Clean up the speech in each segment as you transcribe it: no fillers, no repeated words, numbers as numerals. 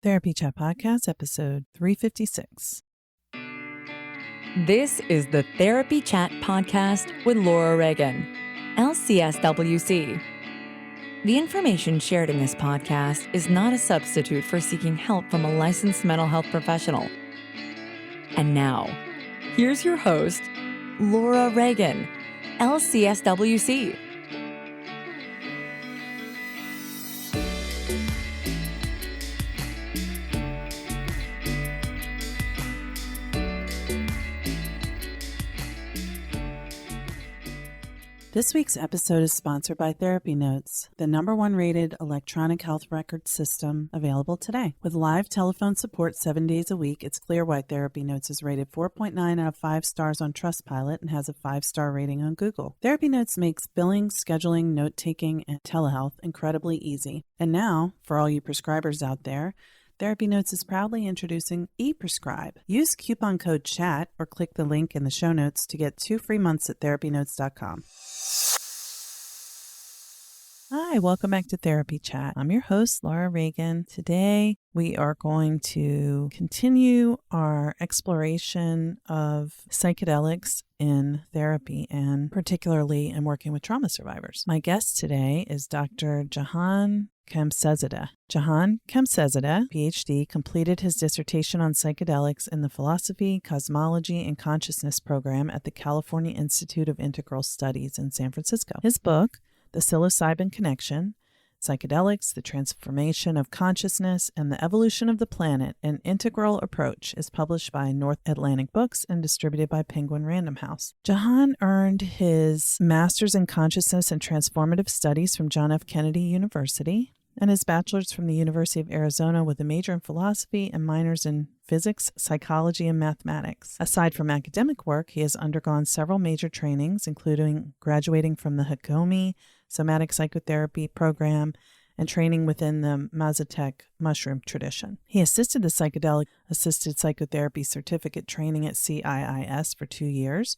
Therapy Chat Podcast, episode 356. This is the Therapy Chat Podcast with Laura Reagan, LCSWC. The information shared in this podcast is not a substitute for seeking help from a licensed mental health professional. And now, here's your host, Laura Reagan, LCSWC. This week's episode is sponsored by TherapyNotes, the #1 rated electronic health record system available today. With live telephone support 7 days a week, it's clear why TherapyNotes is rated 4.9 out of 5 stars on Trustpilot and has a 5-star rating on Google. TherapyNotes makes billing, scheduling, note-taking, and telehealth incredibly easy. And now, for all you prescribers out there, TherapyNotes is proudly introducing ePrescribe. Use coupon code CHAT or click the link in the show notes to get 2 free months at therapynotes.com. Hi, welcome back to Therapy Chat. I'm your host, Laura Reagan. Today, we are going to continue our exploration of psychedelics in therapy and particularly in working with trauma survivors. My guest today is Dr. Jahan Khamsehzadeh. Jahan Khamsehzadeh, PhD, completed his dissertation on psychedelics in the Philosophy, Cosmology, and Consciousness program at the California Institute of Integral Studies in San Francisco. His book, The Psilocybin Connection, Psychedelics, the Transformation of Consciousness, and the Evolution of the Planet, an Integral Approach, is published by North Atlantic Books and distributed by Penguin Random House. Jahan earned his Master's in Consciousness and Transformative Studies from John F. Kennedy University and his bachelor's from the University of Arizona with a major in philosophy and minors in physics, psychology, and mathematics. Aside from academic work, he has undergone several major trainings, including graduating from the Hakomi Somatic Psychotherapy program and training within the Mazatec mushroom tradition. He assisted the Psychedelic-Assisted Psychotherapy Certificate training at CIIS for 2 years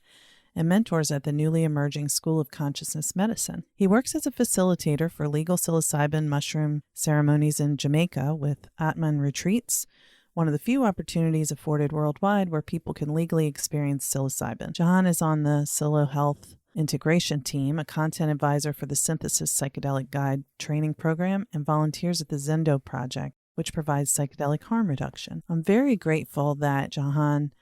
and mentors at the newly emerging School of Consciousness Medicine. He works as a facilitator for legal psilocybin mushroom ceremonies in Jamaica with Atman Retreats, one of the few opportunities afforded worldwide where people can legally experience psilocybin. Jahan is on the Psilo Health Integration Team, a content advisor for the Synthesis Psychedelic Guide training program, and volunteers at the Zendo Project, which provides psychedelic harm reduction. I'm very grateful that Jahan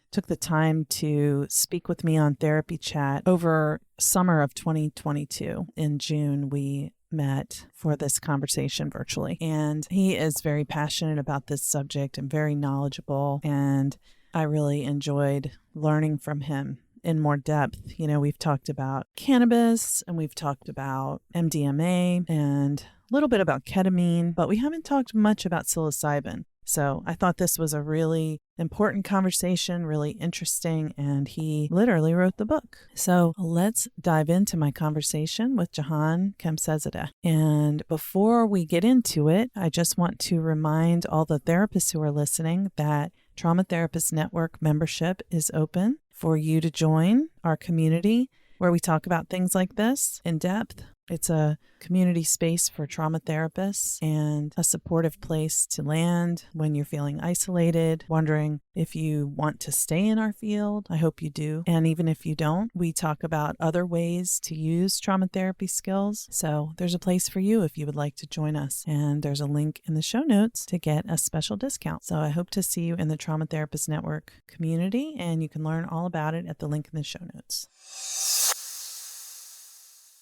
took the time to speak with me on Therapy Chat over summer of 2022. In June, we met for this conversation virtually. And he is very passionate about this subject and very knowledgeable. And I really enjoyed learning from him in more depth. You know, we've talked about cannabis and we've talked about MDMA and a little bit about ketamine, but we haven't talked much about psilocybin. So I thought this was a really important conversation, really interesting, and he literally wrote the book. So let's dive into my conversation with Jahan Khamsehzadeh. And before we get into it, I just want to remind all the therapists who are listening that Trauma Therapist Network membership is open for you to join our community where we talk about things like this in depth. It's a community space for trauma therapists and a supportive place to land when you're feeling isolated, wondering if you want to stay in our field. I hope you do. And even if you don't, we talk about other ways to use trauma therapy skills. So there's a place for you if you would like to join us. And there's a link in the show notes to get a special discount. So I hope to see you in the Trauma Therapist Network community, and you can learn all about it at the link in the show notes.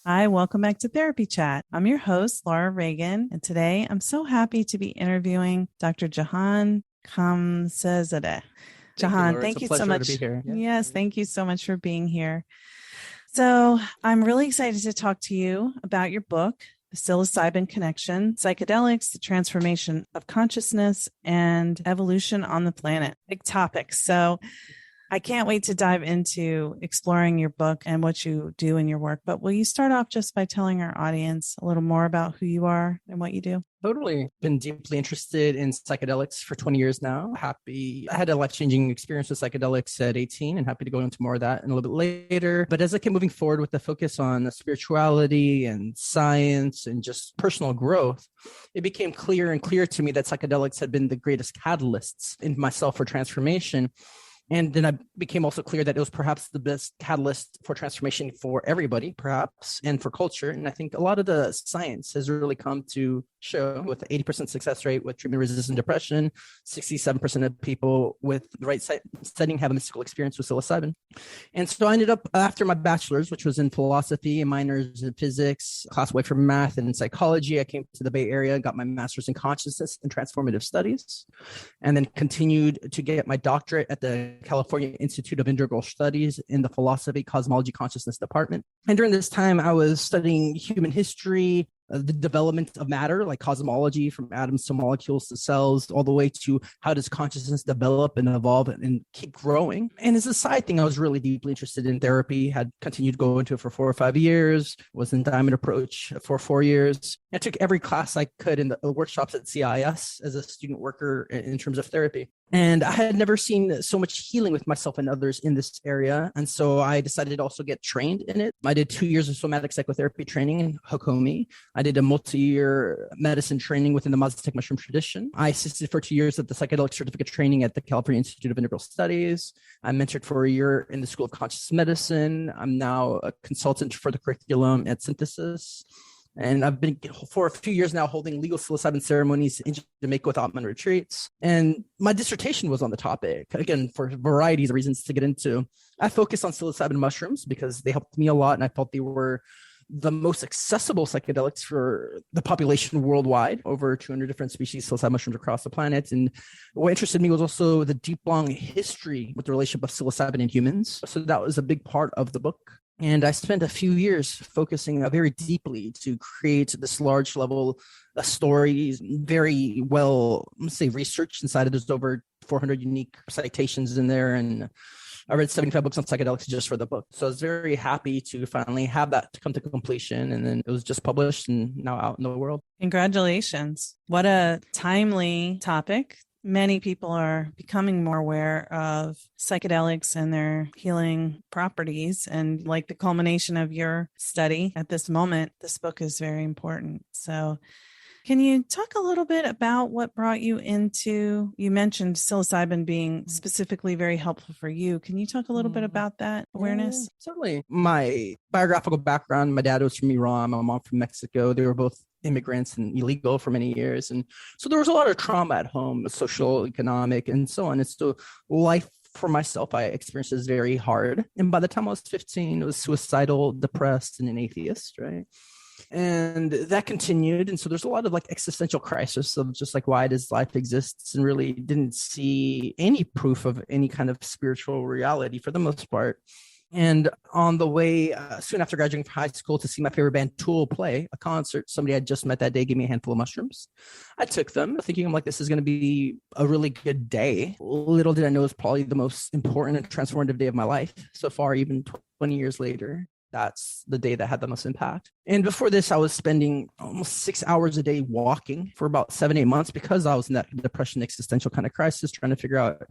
Hi, welcome back to Therapy Chat. I'm your host, Laura Reagan, and today I'm so happy to be interviewing Dr. Jahan Khamsehzadeh. Jahan, thank you so much. To be here. Yeah. Yes, thank you so much for being here. So I'm really excited to talk to you about your book, The Psilocybin Connection, Psychedelics, the Transformation of Consciousness, and Evolution on the Planet. Big topics. So I can't wait to dive into exploring your book and what you do in your work. But will you start off just by telling our audience a little more about who you are and what you do? Totally. Been deeply interested in psychedelics for 20 years now. I had a life-changing experience with psychedelics at 18 and happy to go into more of that in a little bit later. But as I kept moving forward with the focus on spirituality and science and just personal growth, it became clear and clear to me that psychedelics had been the greatest catalysts in myself for transformation. And then it became also clear that it was perhaps the best catalyst for transformation for everybody, perhaps, and for culture. And I think a lot of the science has really come to show with the 80% success rate with treatment-resistant depression, 67% of people with the right setting have a mystical experience with psilocybin. And so I ended up, after my bachelor's, which was in philosophy and minors in physics, class away from math and psychology, I came to the Bay Area, got my master's in consciousness and transformative studies, and then continued to get my doctorate at the California Institute of Integral Studies in the Philosophy, Cosmology, Consciousness department. And during this time, I was studying human history, the development of matter, like cosmology, from atoms to molecules to cells, all the way to how does consciousness develop and evolve and keep growing. And as a side thing, I was really deeply interested in therapy, had continued to go into it for 4 or 5 years, was in Diamond Approach for 4 years. I took every class I could in the workshops at CIS as a student worker in terms of therapy. And I had never seen so much healing with myself and others in this area. And so I decided to also get trained in it. I did 2 years of somatic psychotherapy training in Hakomi. I did a multi-year medicine training within the Mazatec mushroom tradition. I assisted for 2 years at the psychedelic certificate training at the California Institute of Integral Studies. I mentored for a year in the School of Conscious Medicine. I'm now a consultant for the curriculum at Synthesis. And I've been for a few years now holding legal psilocybin ceremonies in Jamaica with Atman retreats. And my dissertation was on the topic, again, for varieties of reasons to get into. I focused on psilocybin mushrooms because they helped me a lot. And I felt they were the most accessible psychedelics for the population worldwide, over 200 different species of psilocybin mushrooms across the planet. And what interested me was also the deep, long history with the relationship of psilocybin in humans. So that was a big part of the book. And I spent a few years focusing very deeply to create this large level of stories, very well, let's say, researched inside of. There's over 400 unique citations in there. And I read 75 books on psychedelics just for the book. So I was very happy to finally have that to come to completion. And then it was just published and now out in the world. Congratulations. What a timely topic. Many people are becoming more aware of psychedelics and their healing properties. And like the culmination of your study at this moment, this book is very important. So can you talk a little bit about what brought you into, you mentioned psilocybin being specifically very helpful for you. Can you talk a little bit about that awareness? Certainly. My biographical background, my dad was from Iran, my mom from Mexico. They were both immigrants and illegal for many years. And so there was a lot of trauma at home, social, economic, and so on. And so life for myself, I experienced as very hard. And by the time I was 15, I was suicidal, depressed, and an atheist, right? And that continued. And so there's a lot of like existential crisis of just like, why does life exist? And really didn't see any proof of any kind of spiritual reality for the most part. And on the way, soon after graduating from high school, to see my favorite band Tool play a concert, somebody I just met that day gave me a handful of mushrooms. I took them thinking, I'm like, this is going to be a really good day. Little did I know it was probably the most important and transformative day of my life so far, even 20 years later. That's the day that had the most impact. And before this, I was spending almost 6 hours a day walking for about 7-8 months because I was in that depression, existential kind of crisis, trying to figure out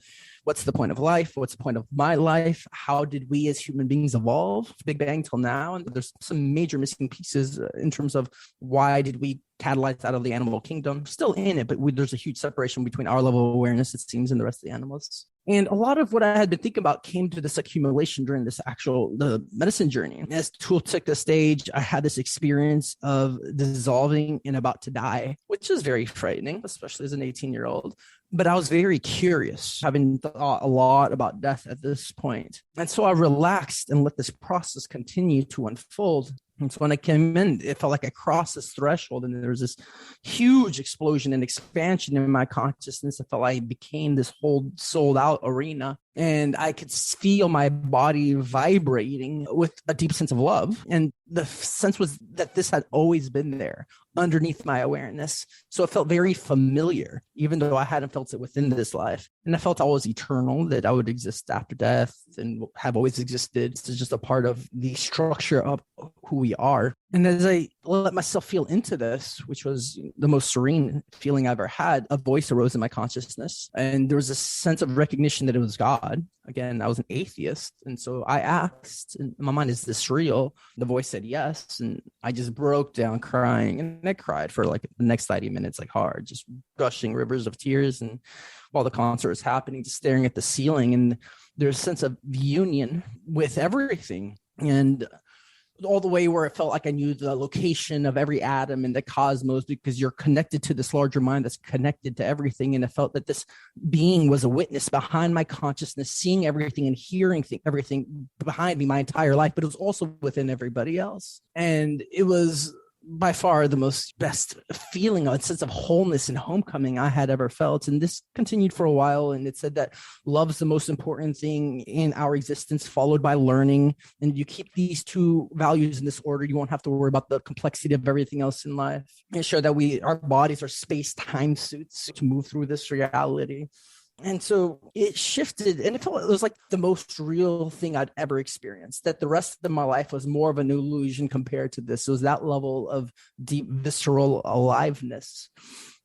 what's the point of life? What's the point of my life? How did we as human beings evolve? Big Bang till now. And there's some major missing pieces in terms of why did we catalyze out of the animal kingdom? Still in it, but there's a huge separation between our level of awareness, it seems, and the rest of the animals. And a lot of what I had been thinking about came to this accumulation during this the medicine journey. As Tool took the stage, I had this experience of dissolving and about to die, which is very frightening, especially as an 18-year-old. But I was very curious, having thought a lot about death at this point. And so I relaxed and let this process continue to unfold. And so when I came in, it felt like I crossed this threshold and there was this huge explosion and expansion in my consciousness. I felt like I became this whole sold out arena. And I could feel my body vibrating with a deep sense of love. And the sense was that this had always been there. underneath my awareness. So it felt very familiar, even though I hadn't felt it within this life. And I felt I was eternal, that I would exist after death and have always existed. It's just a part of the structure of who we are. And as I let myself feel into this, which was the most serene feeling I ever had, a voice arose in my consciousness. And there was a sense of recognition that it was God. Again, I was an atheist. And so I asked in my mind, is this real? The voice said yes. And I just broke down crying. And I cried for like the next 90 minutes, like hard, just gushing rivers of tears. And while the concert was happening, just staring at the ceiling. And there's a sense of union with everything. And all the way where it felt like I knew the location of every atom in the cosmos, because you're connected to this larger mind that's connected to everything. And it felt that this being was a witness behind my consciousness, seeing everything and hearing everything behind me my entire life, but it was also within everybody else. And it was by far the most best feeling, a sense of wholeness and homecoming I had ever felt. And this continued for a while. And it said that love's the most important thing in our existence, followed by learning. And you keep these two values in this order, you won't have to worry about the complexity of everything else in life. And show that our bodies are space-time suits to move through this reality. And so it shifted, and it was like the most real thing I'd ever experienced, that the rest of my life was more of an illusion compared to this. It was that level of deep, visceral aliveness.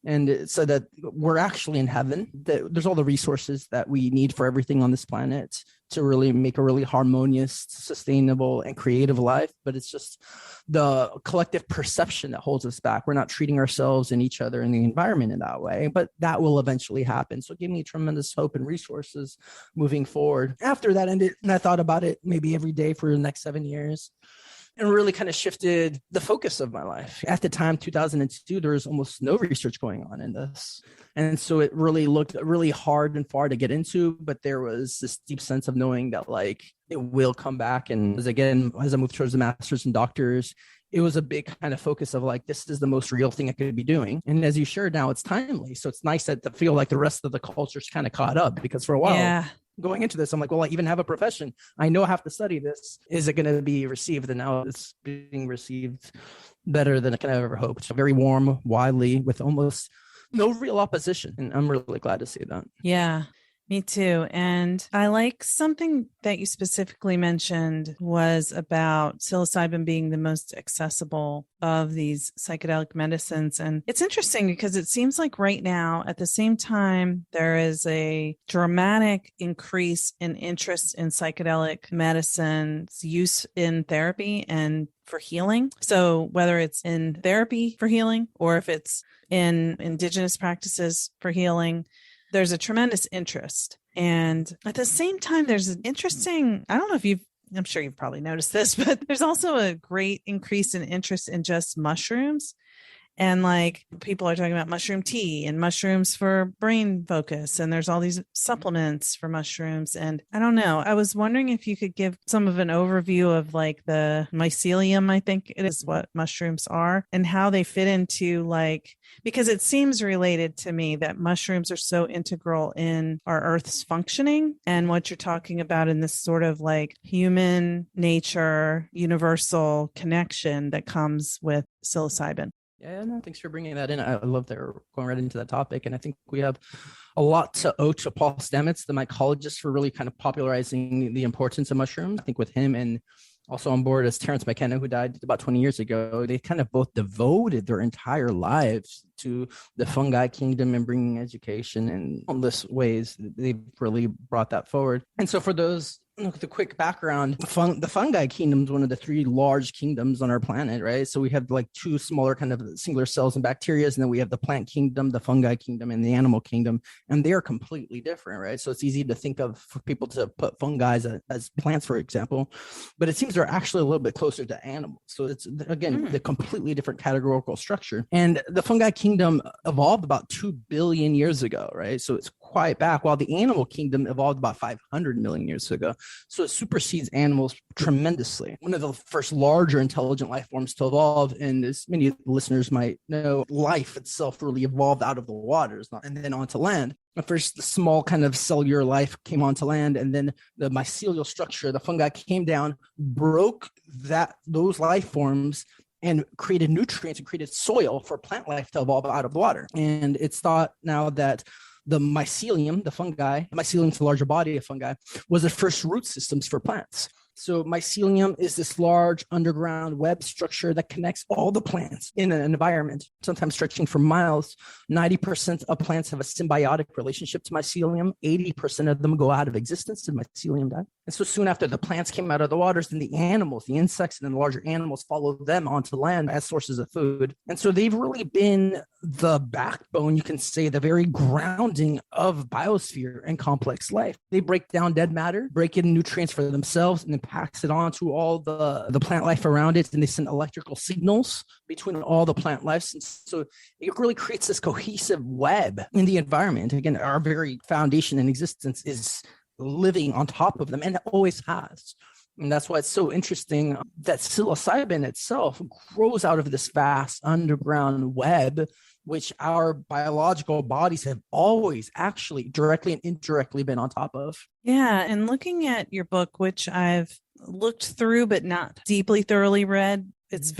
And it said that we're actually in heaven, that there's all the resources that we need for everything on this planet to really make a really harmonious, sustainable, and creative life. But it's just the collective perception that holds us back. We're not treating ourselves and each other and the environment in that way, but that will eventually happen. So it gave me tremendous hope and resources moving forward. After that ended, and I thought about it maybe every day for the next 7 years. And really kind of shifted the focus of my life. At the time, 2002, there was almost no research going on in this. And so it really looked really hard and far to get into, but there was this deep sense of knowing that like it will come back. And as I moved towards the masters and doctors, it was a big kind of focus of like, this is the most real thing I could be doing. And as you shared now, it's timely. So it's nice to feel like the rest of the culture's kind of caught up, because for a while, going into this, I'm like, well, I even have a profession. I know I have to study this. Is it going to be received? And now it's being received better than I can ever hope. So very warm, widely, with almost no real opposition. And I'm really glad to see that. Yeah. Me too. And I like something that you specifically mentioned was about psilocybin being the most accessible of these psychedelic medicines. And it's interesting because it seems like right now, at the same time, there is a dramatic increase in interest in psychedelic medicine's use in therapy and for healing. So whether it's in therapy for healing or if it's in indigenous practices for healing, there's a tremendous interest. And at the same time, there's an interesting, I'm sure you've probably noticed this, but there's also a great increase in interest in just mushrooms. And like people are talking about mushroom tea and mushrooms for brain focus. And there's all these supplements for mushrooms. And I don't know, I was wondering if you could give some of an overview of like the mycelium, I think it is what mushrooms are, and how they fit into like, because it seems related to me that mushrooms are so integral in our Earth's functioning and what you're talking about in this sort of like human nature, universal connection that comes with psilocybin. Yeah, no, thanks for bringing that in. I love that we're going right into that topic. And I think we have a lot to owe to Paul Stamets, the mycologist, for really kind of popularizing the importance of mushrooms. I think with him and also on board is Terence McKenna, who died about 20 years ago. They kind of both devoted their entire lives to the Fungi Kingdom and bringing education in countless ways. They've really brought that forward. And so for those, the quick background, the Fungi Kingdom is one of the three large kingdoms on our planet, right? So we have like two smaller kind of singular cells and bacteria, and then we have the plant kingdom, the fungi kingdom, and the animal kingdom, and they are completely different, right? So it's easy to think of for people to put fungi as plants, for example, but it seems they're actually a little bit closer to animals. So it's, again, the completely different categorical structure. And the fungi kingdom evolved about 2 billion years ago, right? So it's quite back, while the animal kingdom evolved about 500 million years ago. So it supersedes animals tremendously. One of the first larger intelligent life forms to evolve, and as many listeners might know, life itself really evolved out of the waters and then onto land. At first, the small kind of cellular life came onto land, and then the mycelial structure, the fungi, came down, broke those life forms, and created nutrients and created soil for plant life to evolve out of the water. And it's thought now that the mycelium, the fungi, mycelium is the larger body of fungi, was the first root systems for plants. So mycelium is this large underground web structure that connects all the plants in an environment, sometimes stretching for miles. 90% of plants have a symbiotic relationship to mycelium. 80% of them go out of existence and mycelium die. And so soon after the plants came out of the waters, then the animals, the insects, and then the larger animals followed them onto land as sources of food. And so they've really been the backbone, you can say, the very grounding of biosphere and complex life. They break down dead matter, break in nutrients for themselves, and then pass it on to all the plant life around it. And they send electrical signals between all the plant lives. And so it really creates this cohesive web in the environment. Again, our very foundation and existence is living on top of them, and it always has. And that's why it's so interesting that psilocybin itself grows out of this vast underground web, which our biological bodies have always actually directly and indirectly been on top of. Yeah. And looking at your book, which I've looked through but not deeply thoroughly read, it's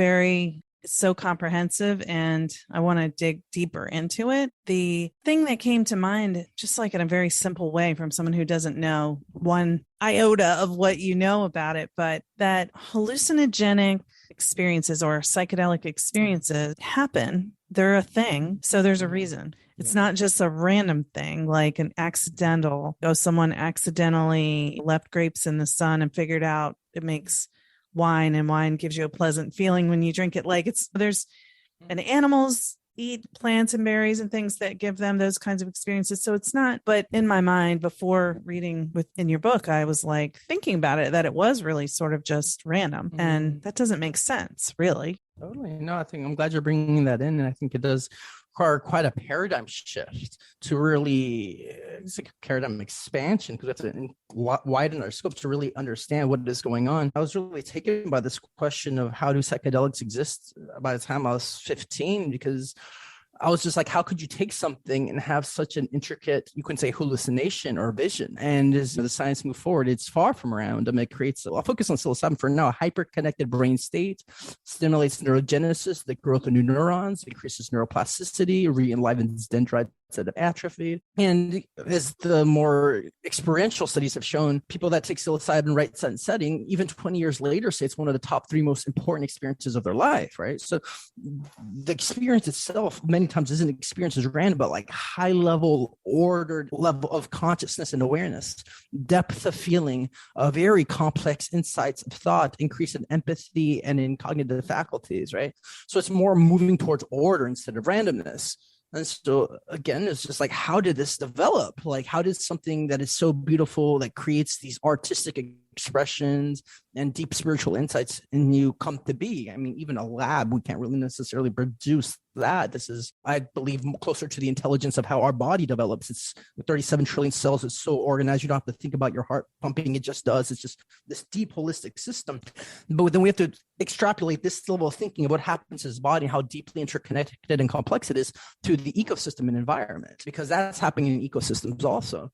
so comprehensive, and I want to dig deeper into it. The thing that came to mind, just like in a very simple way from someone who doesn't know one iota of what you know about it, but that hallucinogenic experiences or psychedelic experiences happen. They're a thing. So there's a reason. It's not just a random thing, like an accidental, someone accidentally left grapes in the sun and figured out it makes wine, and wine gives you a pleasant feeling when you drink it. Like and animals eat plants and berries and things that give them those kinds of experiences. So it's not, but in my mind, before reading in your book, I was like thinking about it, that it was really sort of just random. And that doesn't make sense, really. Totally. No, I'm glad you're bringing that in. And I think it does require quite a paradigm shift to really, it's like a paradigm expansion, because we have to widen our scope to really understand what is going on. I was really taken by this question of how do psychedelics exist by the time I was 15, because I was just like, how could you take something and have such an intricate, you couldn't say hallucination or vision? And as the science moved forward, it's far from random. It creates, I'll focus on psilocybin for now, a hyper-connected brain state, stimulates neurogenesis, the growth of new neurons, increases neuroplasticity, re-enlivens dendrites that have atrophied. And as the more experiential studies have shown, people that take psilocybin right set and setting, even 20 years later, say it's one of the top 3 most important experiences of their life, right? So the experience itself many times isn't experience as random, but like high level, ordered level of consciousness and awareness, depth of feeling, very complex insights of thought, increase in empathy and in cognitive faculties, right? So it's more moving towards order instead of randomness. And so again, it's just like, how did this develop? Like, how did something that is so beautiful, that creates these artistic expressions and deep spiritual insights in you come to be? I mean, even a lab, we can't really necessarily produce that. This is, I believe, closer to the intelligence of how our body develops. It's 37 trillion cells. It's so organized. You don't have to think about your heart pumping. It just does. It's just this deep holistic system. But then we have to extrapolate this level of thinking of what happens to his body and how deeply interconnected and complex it is to the ecosystem and environment, because that's happening in ecosystems also.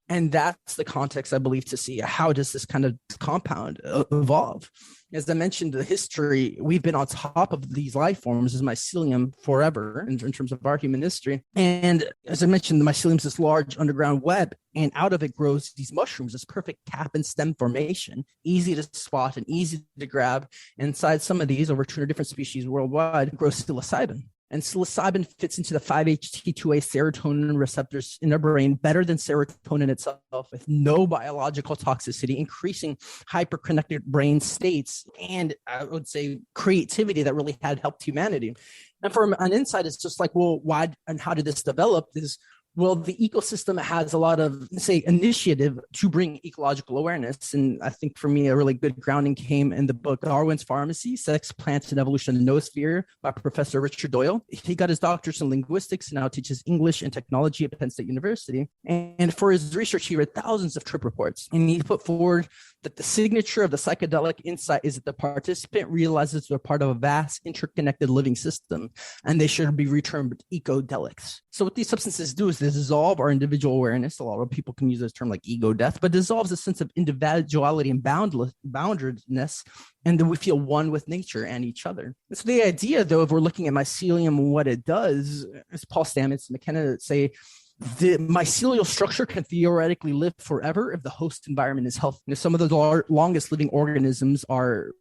And that's the context, I believe, to see how does this kind of compound evolve. As I mentioned, the history, we've been on top of these life forms as mycelium forever in terms of our human history. And as I mentioned, the mycelium is this large underground web, and out of it grows these mushrooms, this perfect cap and stem formation, easy to spot and easy to grab. Inside some of these, over 200 different species worldwide, grows psilocybin. And psilocybin fits into the 5-HT2A serotonin receptors in the brain better than serotonin itself, with no biological toxicity, increasing hyperconnected brain states, and I would say creativity that really had helped humanity. And from an insight, it's just like, well, why and how did this develop? Well, the ecosystem has a lot of, say, initiative to bring ecological awareness. And I think for me, a really good grounding came in the book Darwin's Pharmacy, Sex, Plants, and Evolution in the Noosphere by Professor Richard Doyle. He got his doctorate in linguistics and now teaches English and technology at Penn State University. And for his research, he read thousands of trip reports. And he put forward that the signature of the psychedelic insight is that the participant realizes they're part of a vast interconnected living system, and they should be termed ecodelics. So what these substances do is dissolve our individual awareness. A lot of people can use this term like ego death, but dissolves a sense of individuality and boundedness. And then we feel one with nature and each other. So the idea, though, if we're looking at mycelium, what it does, as Paul Stamets and McKenna say, the mycelial structure can theoretically live forever if the host environment is healthy. Some of the longest living organisms are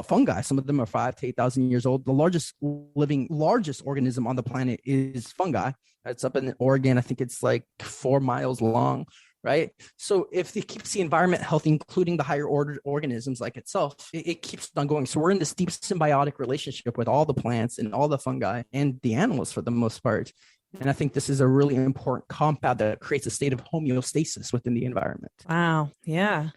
fungi. Some of them are 5,000 to 8,000 years old. The largest organism on the planet is fungi. It's up in Oregon. I think it's like 4 miles long, right? So if it keeps the environment healthy, including the higher order organisms like itself, it keeps on going. So we're in this deep symbiotic relationship with all the plants and all the fungi and the animals for the most part. And I think this is a really important compound that creates a state of homeostasis within the environment. Wow. Yeah.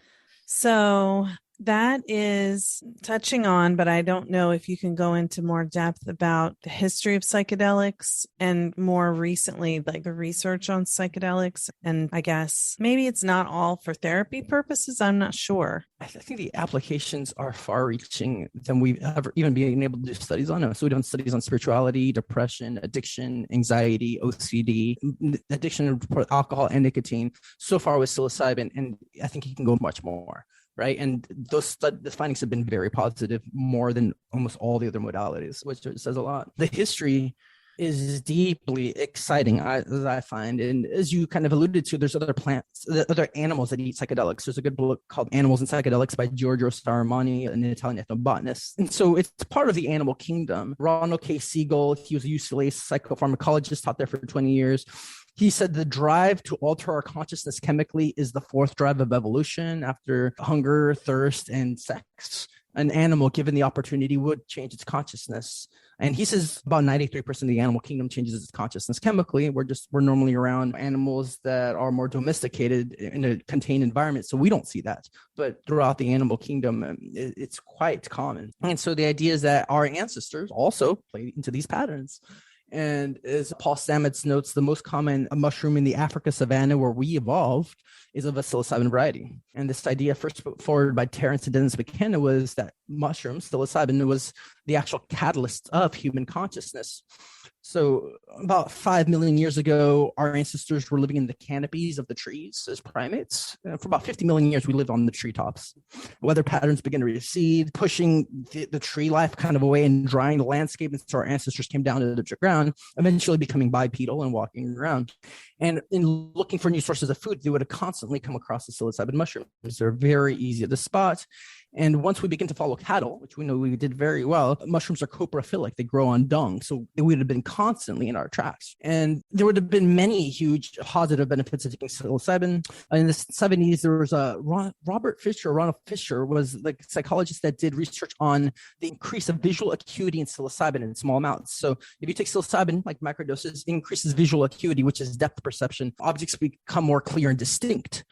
So that is touching on, but I don't know if you can go into more depth about the history of psychedelics and more recently, like the research on psychedelics. And I guess maybe it's not all for therapy purposes. I'm not sure. I think the applications are far reaching than we've ever even been able to do studies on. So we've done studies on spirituality, depression, addiction, anxiety, OCD, addiction to alcohol and nicotine. So far with psilocybin, and I think you can go much more. Right. And the findings have been very positive, more than almost all the other modalities, which says a lot. The history is deeply exciting, as I find. And as you kind of alluded to, there's other plants, other animals that eat psychedelics. There's a good book called Animals and Psychedelics by Giorgio Staramani, an Italian ethnobotanist. And so it's part of the animal kingdom. Ronald K. Siegel, he was a UCLA psychopharmacologist, taught there for 20 years. He said the drive to alter our consciousness chemically is the fourth drive of evolution after hunger, thirst, and sex. An animal, given the opportunity, would change its consciousness. And he says about 93% of the animal kingdom changes its consciousness chemically. We're normally around animals that are more domesticated in a contained environment. So we don't see that. But throughout the animal kingdom, it's quite common. And so the idea is that our ancestors also played into these patterns. And as Paul Stamets notes, the most common mushroom in the Africa savanna where we evolved is of a psilocybin variety. And this idea first put forward by Terence and Dennis McKenna was that mushrooms, psilocybin, was the actual catalyst of human consciousness. So about 5 million years ago, our ancestors were living in the canopies of the trees as primates. For about 50 million years, we lived on the treetops. Weather patterns began to recede, pushing the tree life kind of away and drying the landscape. And so our ancestors came down to the ground, eventually becoming bipedal and walking around. And in looking for new sources of food, they would have constantly come across the psilocybin mushrooms. They're very easy to spot. And once we begin to follow cattle, which we know we did very well, mushrooms are coprophilic. They grow on dung. So it would have been constantly in our tracks. And there would have been many huge positive benefits of taking psilocybin. In the 70s, there was a Ronald Fisher was the psychologist that did research on the increase of visual acuity in psilocybin in small amounts. So if you take psilocybin, like microdoses, it increases visual acuity, which is depth perception. Objects become more clear and distinct.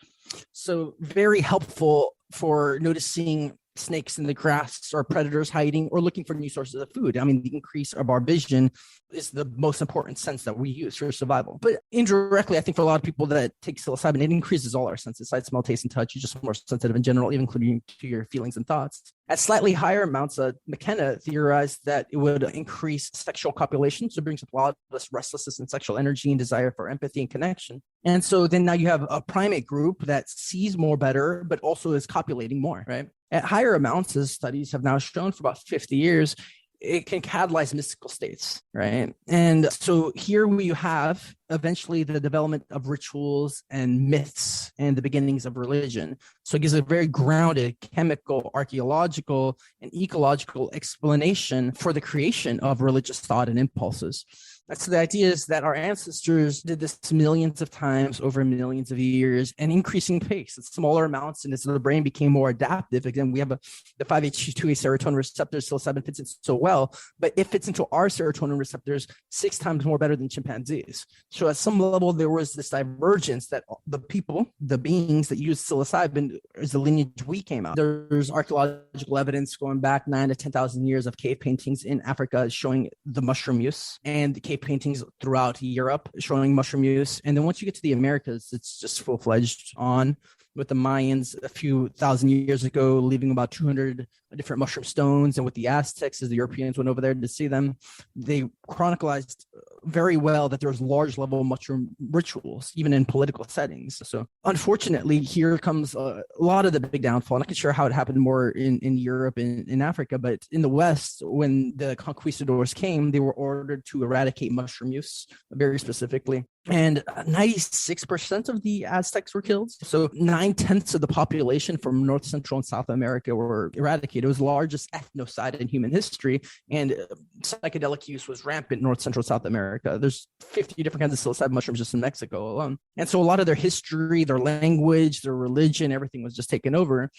So very helpful for noticing snakes in the grass or predators hiding or looking for new sources of food. I mean, the increase of our vision is the most important sense that we use for survival. But indirectly, I think for a lot of people that take psilocybin, it increases all our senses, sight, smell, taste, and touch. You're just more sensitive in general, even including to your feelings and thoughts. At slightly higher amounts, McKenna theorized that it would increase sexual copulation. So it brings up a lot of restlessness and sexual energy and desire for empathy and connection. And so then now you have a primate group that sees more better, but also is copulating more, right? At higher amounts, as studies have now shown for about 50 years, it can catalyze mystical states, right? And so here we have eventually the development of rituals and myths and the beginnings of religion. So it gives a very grounded chemical, archaeological, and ecological explanation for the creation of religious thought and impulses. And so the idea is that our ancestors did this millions of times over millions of years and increasing pace at smaller amounts. And as the brain became more adaptive, again, we have the 5-HT2A serotonin receptor, psilocybin fits in so well, but it fits into our serotonin receptors 6 times more better than chimpanzees. So at some level, there was this divergence that the beings that use psilocybin is the lineage we came out. There's archaeological evidence going back 9,000 to 10,000 years of cave paintings in Africa showing the mushroom use, and the cave paintings throughout Europe showing mushroom use. And then once you get to the Americas, it's just full-fledged on with the Mayans a few thousand years ago, leaving about 200 different mushroom stones. And with the Aztecs, as the Europeans went over there to see them, they chronicalized very well that there's large level mushroom rituals, even in political settings. So unfortunately, here comes a lot of the big downfall. I'm not sure how it happened more in Europe and in Africa, but in the West, when the conquistadors came, they were ordered to eradicate mushroom use very specifically. And 96% of the Aztecs were killed. So 9/10 of the population from North, Central, and South America were eradicated. It was the largest ethnocide in human history. And psychedelic use was rampant in North, Central, South America. There's 50 different kinds of psilocybin mushrooms just in Mexico alone. And so a lot of their history, their language, their religion, everything was just taken over.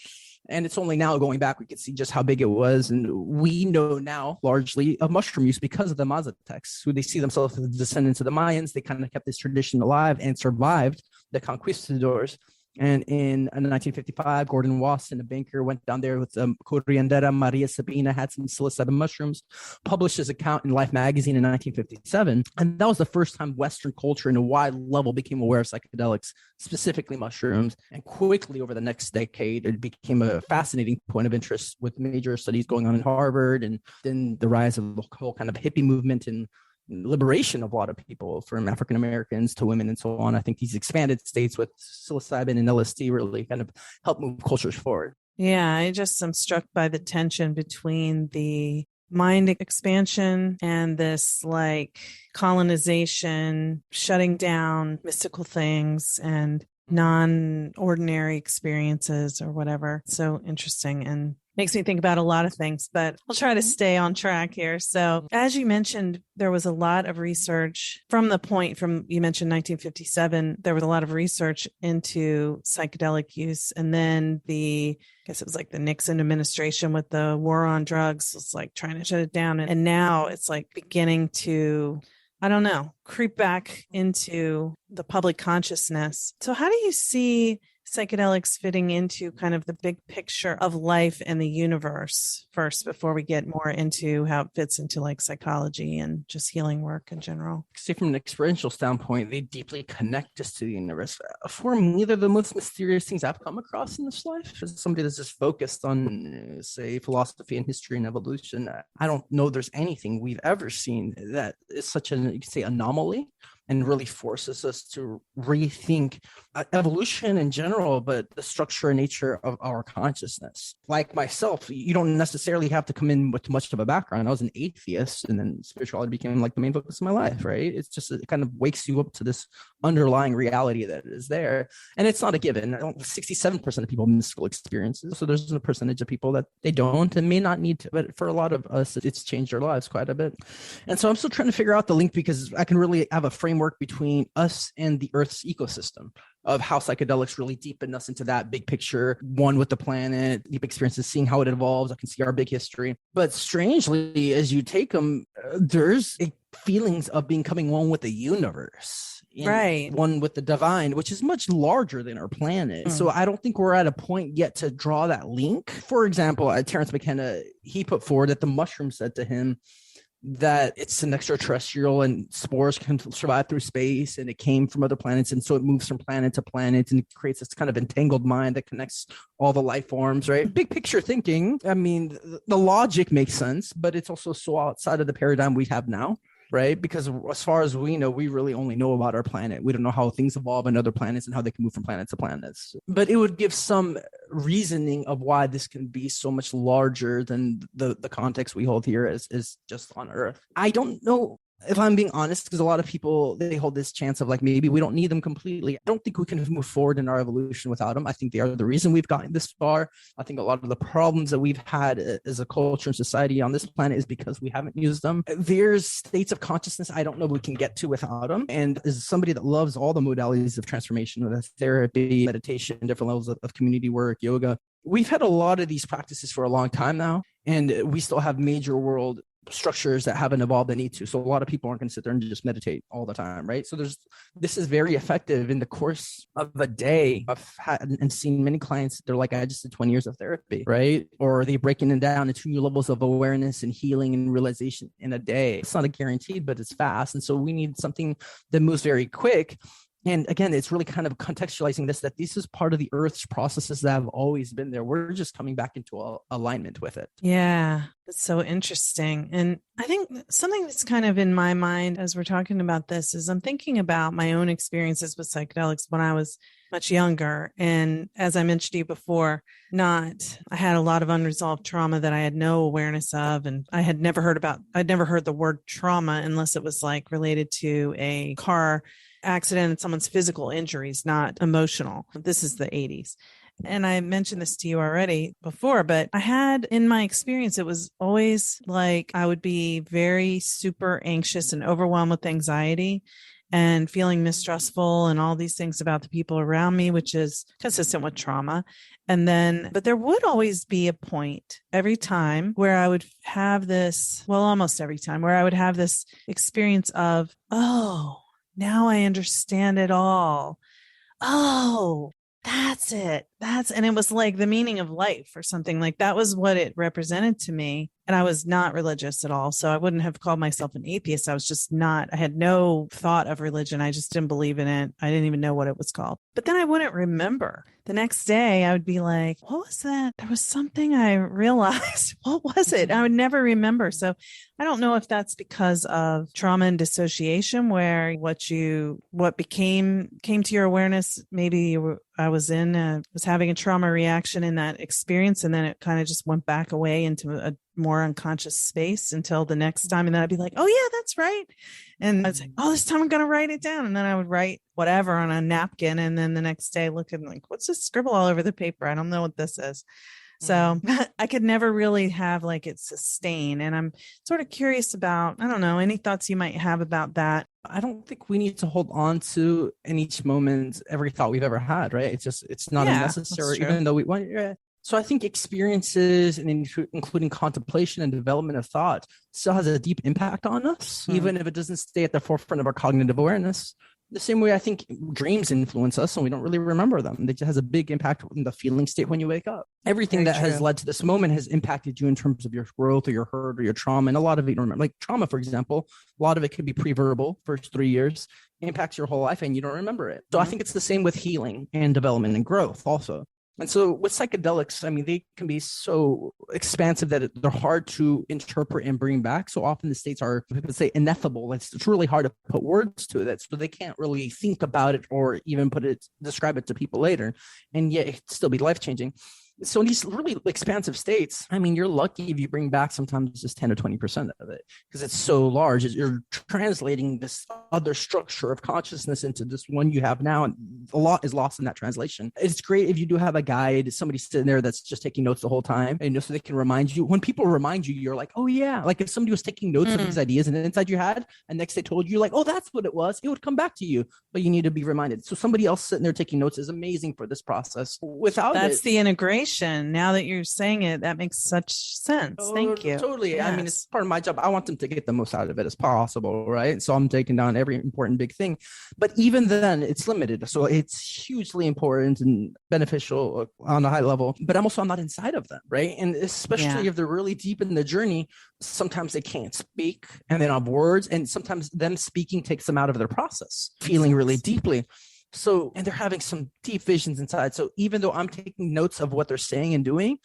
And it's only now going back, we can see just how big it was. And we know now largely of mushroom use because of the Mazatecs, who they see themselves as descendants of the Mayans. They kind of kept this tradition alive and survived the conquistadors. And in 1955, Gordon Wasson, a banker, went down there with Curriendera Maria Sabina, had some psilocybin mushrooms, published his account in Life magazine in 1957. And that was the first time Western culture in a wide level became aware of psychedelics, specifically mushrooms. And quickly over the next decade, it became a fascinating point of interest with major studies going on in Harvard, and then the rise of the whole kind of hippie movement and liberation of a lot of people, from African Americans to women and so on. I think these expanded states with psilocybin and LSD really kind of help move cultures forward. Yeah, I just am struck by the tension between the mind expansion and this like colonization, shutting down mystical things and non-ordinary experiences or whatever. So interesting and makes me think about a lot of things, but I'll try to stay on track here. So as you mentioned, there was a lot of research you mentioned 1957, there was a lot of research into psychedelic use. And then I guess it was like the Nixon administration with the war on drugs was like trying to shut it down. And now it's like beginning to, I don't know, creep back into the public consciousness. So how do you see psychedelics fitting into kind of the big picture of life and the universe first, before we get more into how it fits into like psychology and just healing work in general? See, from an experiential standpoint, they deeply connect us to the universe. For me, they're the most mysterious things I've come across in this life. As somebody that's just focused on, say, philosophy and history and evolution, I don't know there's anything we've ever seen that is such an, you could say, anomaly, and really forces us to rethink evolution in general, but the structure and nature of our consciousness. Like myself, you don't necessarily have to come in with much of a background. I was an atheist, and then spirituality became like the main focus of my life, right? It's just, it kind of wakes you up to this underlying reality that is there. And it's not a given. 67% of people have mystical experiences. So there's a percentage of people that they don't and may not need to, but for a lot of us, it's changed our lives quite a bit. And so I'm still trying to figure out the link, because I can really have a framework between us and the Earth's ecosystem, of how psychedelics really deepen us into that big picture, one with the planet, deep experiences, seeing how it evolves. I can see our big history. But strangely, as you take them, there's feelings of becoming one with the universe, right? One with the divine, which is much larger than our planet. So I don't think we're at a point yet to draw that link. For example, Terence McKenna, he put forward that the mushroom said to him that it's an extraterrestrial and spores can survive through space, and it came from other planets, and so it moves from planet to planet, and it creates this kind of entangled mind that connects all the life forms, right? Big picture thinking. I mean, the logic makes sense, but it's also so outside of the paradigm we have now, right? Because as far as we know, we really only know about our planet. We don't know how things evolve on other planets and how they can move from planet to planets. But it would give some reasoning of why this can be so much larger than the context we hold here is just on Earth. I don't know, if I'm being honest, because a lot of people, they hold this chance of like, maybe we don't need them completely. I don't think we can move forward in our evolution without them. I think they are the reason we've gotten this far. I think a lot of the problems that we've had as a culture and society on this planet is because we haven't used them. There's states of consciousness I don't know we can get to without them. And as somebody that loves all the modalities of transformation, whether therapy, meditation, different levels of community work, yoga, we've had a lot of these practices for a long time now, and we still have major world structures that haven't evolved that need to. So a lot of people aren't going to sit there and just meditate all the time, right? So this is very effective in the course of a day. I've had and seen many clients, they're like, I just did 20 years of therapy, right? Or they're breaking it down into new levels of awareness and healing and realization in a day. It's not a guarantee, but it's fast. And so we need something that moves very quick. And again, it's really kind of contextualizing this, that this is part of the Earth's processes that have always been there. We're just coming back into alignment with it. Yeah, that's so interesting. And I think something that's kind of in my mind as we're talking about this is I'm thinking about my own experiences with psychedelics when I was much younger. And as I mentioned to you before, I had a lot of unresolved trauma that I had no awareness of. And I'd never heard the word trauma unless it was like related to a car accident and someone's physical injuries, not emotional. This is the 80s. And I mentioned this to you already before, but I had in my experience, it was always like I would be very super anxious and overwhelmed with anxiety and feeling mistrustful and all these things about the people around me, which is consistent with trauma. But there would always be a point every time where I would have this, well, almost every time where I would have this experience of, oh, now I understand it all. Oh, that's it. And it was like the meaning of life or something. Like that was what it represented to me. And I was not religious at all. So I wouldn't have called myself an atheist. I had no thought of religion. I just didn't believe in it. I didn't even know what it was called. But then I wouldn't remember. The next day I would be like, what was that? There was something I realized. What was it? I would never remember. So I don't know if that's because of trauma and dissociation, where what came to your awareness, maybe I was having a trauma reaction in that experience. And then it kind of just went back away into a more unconscious space until the next time. And then I'd be like, oh yeah, that's right. And I was like, oh, this time I'm going to write it down. And then I would write whatever on a napkin. And then the next day look and like, what's this scribble all over the paper? I don't know what this is. So I could never really have like it sustain. And I'm sort of curious about, I don't know, any thoughts you might have about that. I don't think we need to hold on to in each moment every thought we've ever had, right? It's not unnecessary, even though we want. Yeah. So I think experiences, and including contemplation and development of thought, still has a deep impact on us, even if it doesn't stay at the forefront of our cognitive awareness. The same way I think dreams influence us and we don't really remember them. It has a big impact on the feeling state when you wake up. Everything that has led to this moment has impacted you in terms of your growth or your hurt or your trauma. And a lot of it you don't remember. Like trauma, for example, a lot of it could be pre-verbal, first 3 years, impacts your whole life and you don't remember it. So I think it's the same with healing and development and growth also. And so with psychedelics, I mean, they can be so expansive that they're hard to interpret and bring back. So often the states are, let's say, ineffable. It's really hard to put words to that. So they can't really think about it or even describe it to people later. And yet it could still be life-changing. So in these really expansive states, I mean, you're lucky if you bring back sometimes just 10 to 20% of it because it's so large. You're translating this other structure of consciousness into this one you have now. And a lot is lost in that translation. It's great if you do have a guide, somebody sitting there that's just taking notes the whole time, and so they can remind you. When people remind you, you're like, oh yeah. Like if somebody was taking notes of these ideas and inside your head, and next they told you, like, oh, that's what it was. It would come back to you, but you need to be reminded. So somebody else sitting there taking notes is amazing for this process. That's the integration. Now that you're saying it, that makes such sense. Thank you. Totally. Yes. I mean, it's part of my job. I want them to get the most out of it as possible, right? So I'm taking down every important big thing. But even then, it's limited. So it's hugely important and beneficial on a high level. But I'm not inside of them, right? And especially if they're really deep in the journey, sometimes they can't speak and they don't have words. And sometimes them speaking takes them out of their process, feeling really deeply. So, and they're having some deep visions inside. So even though I'm taking notes of what they're saying and doing,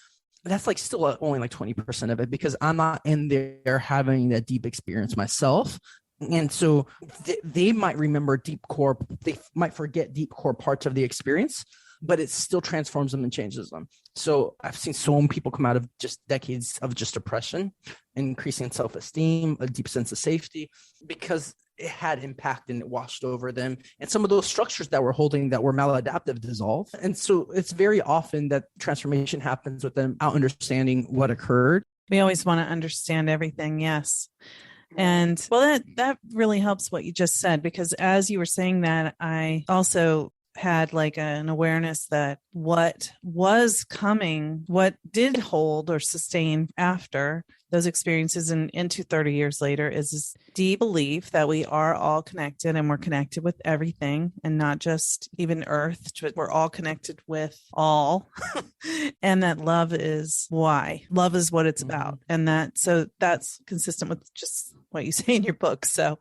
that's like still only like 20% of it because I'm not in there having that deep experience myself. And so they might remember they might forget deep core parts of the experience, but it still transforms them and changes them. So I've seen so many people come out of just decades of just depression, increasing self-esteem, a deep sense of safety, because it had impact and it washed over them. And some of those structures that we're holding that were maladaptive dissolve. And so it's very often that transformation happens with them out understanding what occurred. We always want to understand everything. Yes. And well, that really helps what you just said, because as you were saying that, I also had like an awareness that what was coming, what did hold or sustain after those experiences and into 30 years later is this deep belief that we are all connected and we're connected with everything and not just even Earth, but we're all connected with all. And that love is what it's about. And that's consistent with just what you say in your book. So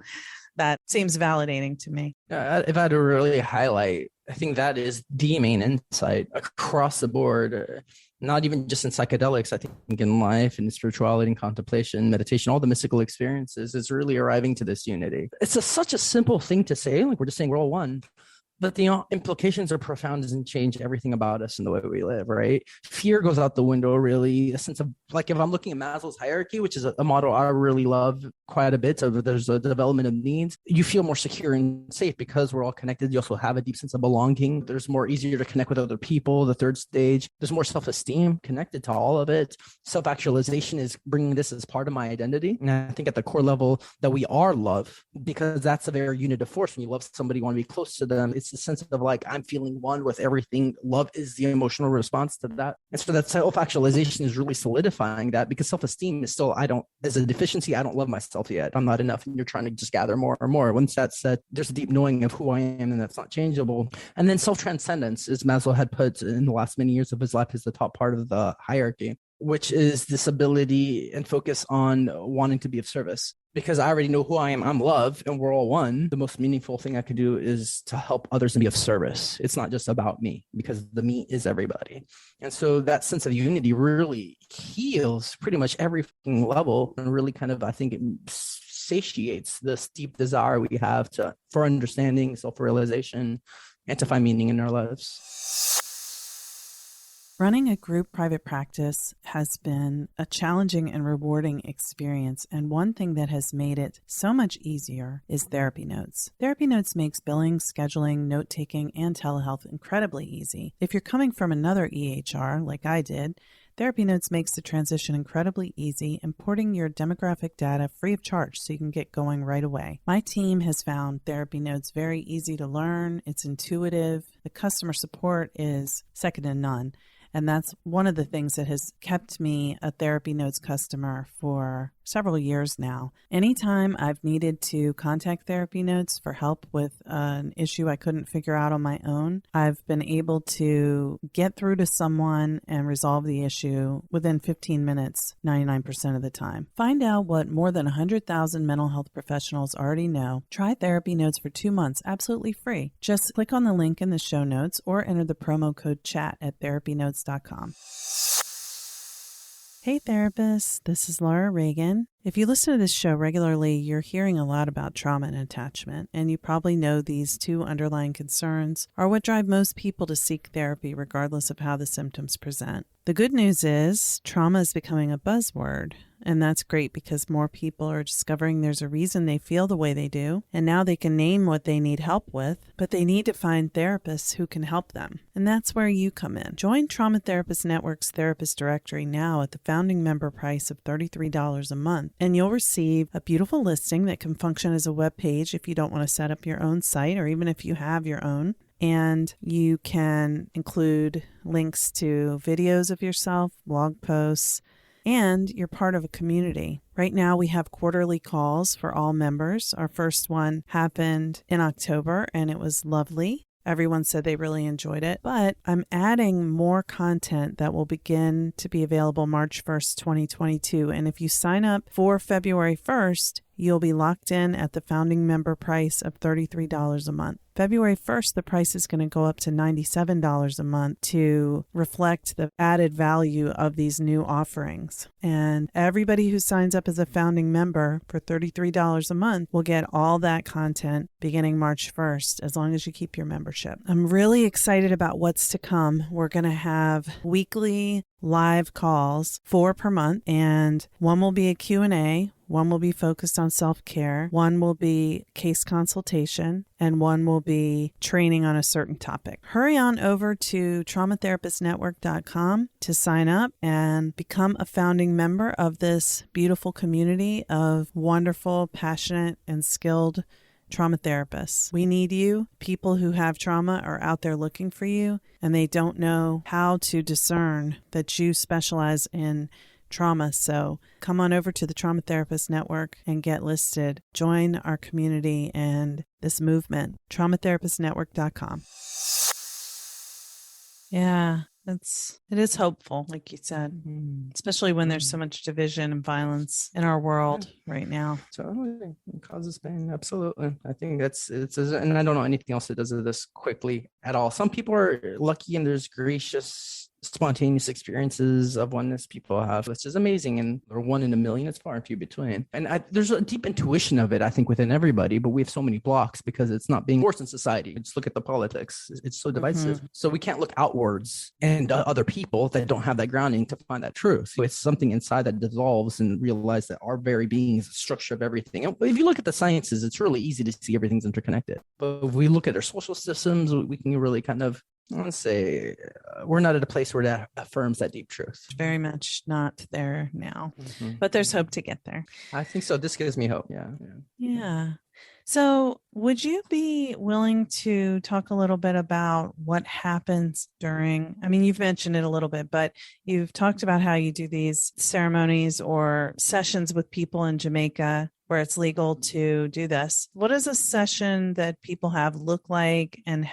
that seems validating to me. If I had to really highlight, I think that is the main insight across the board, not even just in psychedelics. I think in life and spirituality and contemplation, meditation, all the mystical experiences is really arriving to this unity. It's such a simple thing to say, like we're just saying we're all one. But the implications are profound and change everything about us and the way we live, right? Fear goes out the window, really. A sense of, like, if I'm looking at Maslow's hierarchy, which is a model I really love quite a bit, so there's a development of needs, you feel more secure and safe because we're all connected. You also have a deep sense of belonging. There's more easier to connect with other people. The third stage, there's more self-esteem connected to all of it. Self-actualization is bringing this as part of my identity. And I think at the core level that we are love, because that's a very unitive force. When you love somebody, you want to be close to them. It's the sense of like, I'm feeling one with everything. Love is the emotional response to that. And so that self-actualization is really solidifying that, because self-esteem is still, as a deficiency, I don't love myself yet. I'm not enough. And you're trying to just gather more and more. Once that's said, there's a deep knowing of who I am, and that's not changeable. And then self-transcendence, as Maslow had put in the last many years of his life, is the top part of the hierarchy, which is this ability and focus on wanting to be of service. Because I already know who I am. I'm love, and we're all one. The most meaningful thing I could do is to help others and be of service. It's not just about me, because the me is everybody. And so that sense of unity really heals pretty much every level, and really kind of, I think, it satiates this deep desire we have for understanding, self-realization, and to find meaning in our lives. Running a group private practice has been a challenging and rewarding experience, and one thing that has made it so much easier is TherapyNotes. TherapyNotes makes billing, scheduling, note-taking, and telehealth incredibly easy. If you're coming from another EHR, like I did, TherapyNotes makes the transition incredibly easy, importing your demographic data free of charge so you can get going right away. My team has found TherapyNotes very easy to learn. It's intuitive. The customer support is second to none. And that's one of the things that has kept me a TherapyNotes customer for several years now. Anytime I've needed to contact TherapyNotes for help with an issue I couldn't figure out on my own, I've been able to get through to someone and resolve the issue within 15 minutes, 99% of the time. Find out what more than 100,000 mental health professionals already know. Try TherapyNotes for 2 months, absolutely free. Just click on the link in the show notes or enter the promo code CHAT at therapynotes.com. Hey therapists, this is Laura Reagan. If you listen to this show regularly, you're hearing a lot about trauma and attachment, and you probably know these two underlying concerns are what drive most people to seek therapy regardless of how the symptoms present. The good news is trauma is becoming a buzzword, and that's great because more people are discovering there's a reason they feel the way they do, and now they can name what they need help with, but they need to find therapists who can help them. And that's where you come in. Join Trauma Therapist Network's therapist directory now at the founding member price of $33 a month, and you'll receive a beautiful listing that can function as a web page if you don't want to set up your own site, or even if you have your own. And you can include links to videos of yourself, blog posts, and you're part of a community. Right now, we have quarterly calls for all members. Our first one happened in October, and it was lovely. Everyone said they really enjoyed it, but I'm adding more content that will begin to be available March 1st, 2022. And if you sign up for February 1st, you'll be locked in at the founding member price of $33 a month. February 1st, the price is going to go up to $97 a month to reflect the added value of these new offerings. And everybody who signs up as a founding member for $33 a month will get all that content beginning March 1st, as long as you keep your membership. I'm really excited about what's to come. We're going to have weekly live calls, 4 per month, and one will be a Q&A. One will be focused on self-care, one will be case consultation, and one will be training on a certain topic. Hurry on over to traumatherapistnetwork.com to sign up and become a founding member of this beautiful community of wonderful, passionate, and skilled trauma therapists. We need you. People who have trauma are out there looking for you, and they don't know how to discern that you specialize in trauma. So come on over to the Trauma Therapist Network and get listed. Join our community and this movement. traumatherapistnetwork.com. Yeah, it is hopeful, like you said, especially when there's so much division and violence in our world right now. Totally. It causes pain. Absolutely. I think and I don't know anything else that does this quickly at all. Some people are lucky and there's gracious, spontaneous experiences of oneness people have, which is amazing. And they're one in a million. It's far and few between. And there's a deep intuition of it, I think, within everybody, but we have so many blocks because it's not being forced in society. Just look at the politics. It's so divisive. So we can't look outwards and other people that don't have that grounding to find that truth. So it's something inside that dissolves and realize that our very being is the structure of everything. And if you look at the sciences, it's really easy to see everything's interconnected. But if we look at our social systems, we can really kind of, I want to say, we're not at a place where that affirms that deep truth. Very much not there now, but there's hope to get there. I think so. This gives me hope. Yeah. So would you be willing to talk a little bit about what happens during, I mean, you've mentioned it a little bit, but you've talked about how you do these ceremonies or sessions with people in Jamaica where it's legal to do this. What does a session that people have look like, and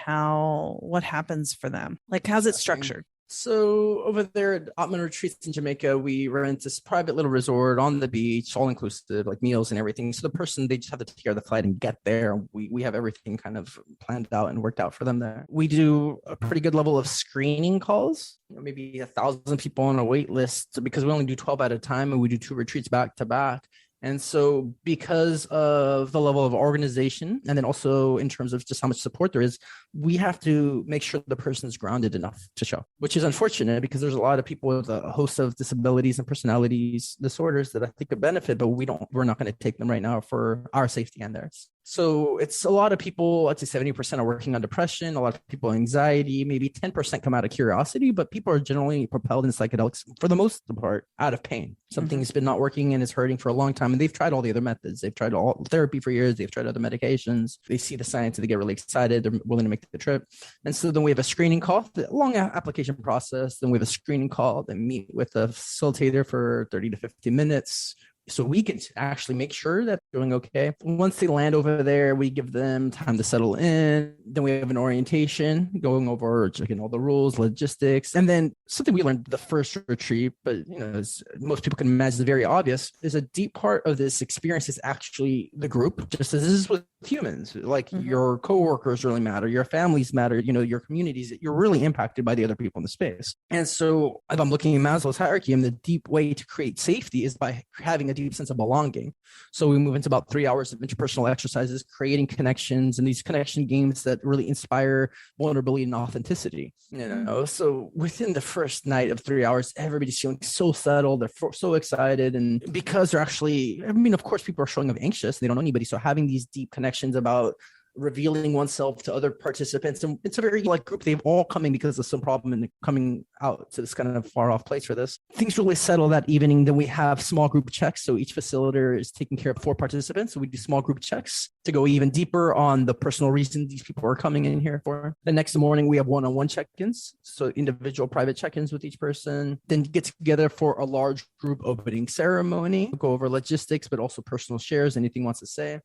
what happens for them? Like, how's it structured? So over there at Ottoman Retreats in Jamaica, we rent this private little resort on the beach, all inclusive, like meals and everything. So the person, they just have to take care of the flight and get there. We have everything kind of planned out and worked out for them there. We do a pretty good level of screening calls, maybe 1,000 people on a wait list, because we only do 12 at a time and we do 2 retreats back to back. And so because of the level of organization, and then also in terms of just how much support there is, we have to make sure the person is grounded enough to show, which is unfortunate because there's a lot of people with a host of disabilities and personalities disorders that I think could benefit, but we're not going to take them right now for our safety and theirs. So it's a lot of people, I'd say 70% are working on depression, a lot of people anxiety, maybe 10% come out of curiosity, but people are generally propelled in psychedelics for the most part out of pain. Something's been not working and is hurting for a long time. And they've tried all the other methods. They've tried all therapy for years. They've tried other medications. They see the science and they get really excited. They're willing to make the trip. And so then we have a screening call, a long application process. Then we have a screening call, then meet with a facilitator for 30 to 50 minutes. So we can actually make sure that they're doing okay. Once they land over there, we give them time to settle in. Then we have an orientation going over, checking all the rules, logistics. And then something we learned the first retreat, but as most people can imagine is very obvious, is a deep part of this experience is actually the group, just as this is with humans. Like your coworkers really matter, your families matter, your communities, you're really impacted by the other people in the space. And so if I'm looking at Maslow's hierarchy, and the deep way to create safety is by having a deep sense of belonging. So we move into about 3 hours of interpersonal exercises, creating connections and these connection games that really inspire vulnerability and authenticity. So within the first night of 3 hours, everybody's feeling so settled. They're so excited. And because they're actually, of course, people are showing up anxious. They don't know anybody. So having these deep connections about revealing oneself to other participants, and it's a very group. They've all coming because of some problem and coming out to this kind of far off place for this. Things really settle that evening. Then we have small group checks. So each facilitator is taking care of 4 participants. So we do small group checks to go even deeper on the personal reason these people are coming in here for. The next morning we have one-on-one check-ins, so individual private check-ins with each person. Then get together for a large group opening ceremony, go over logistics, but also personal shares, anything wants to say.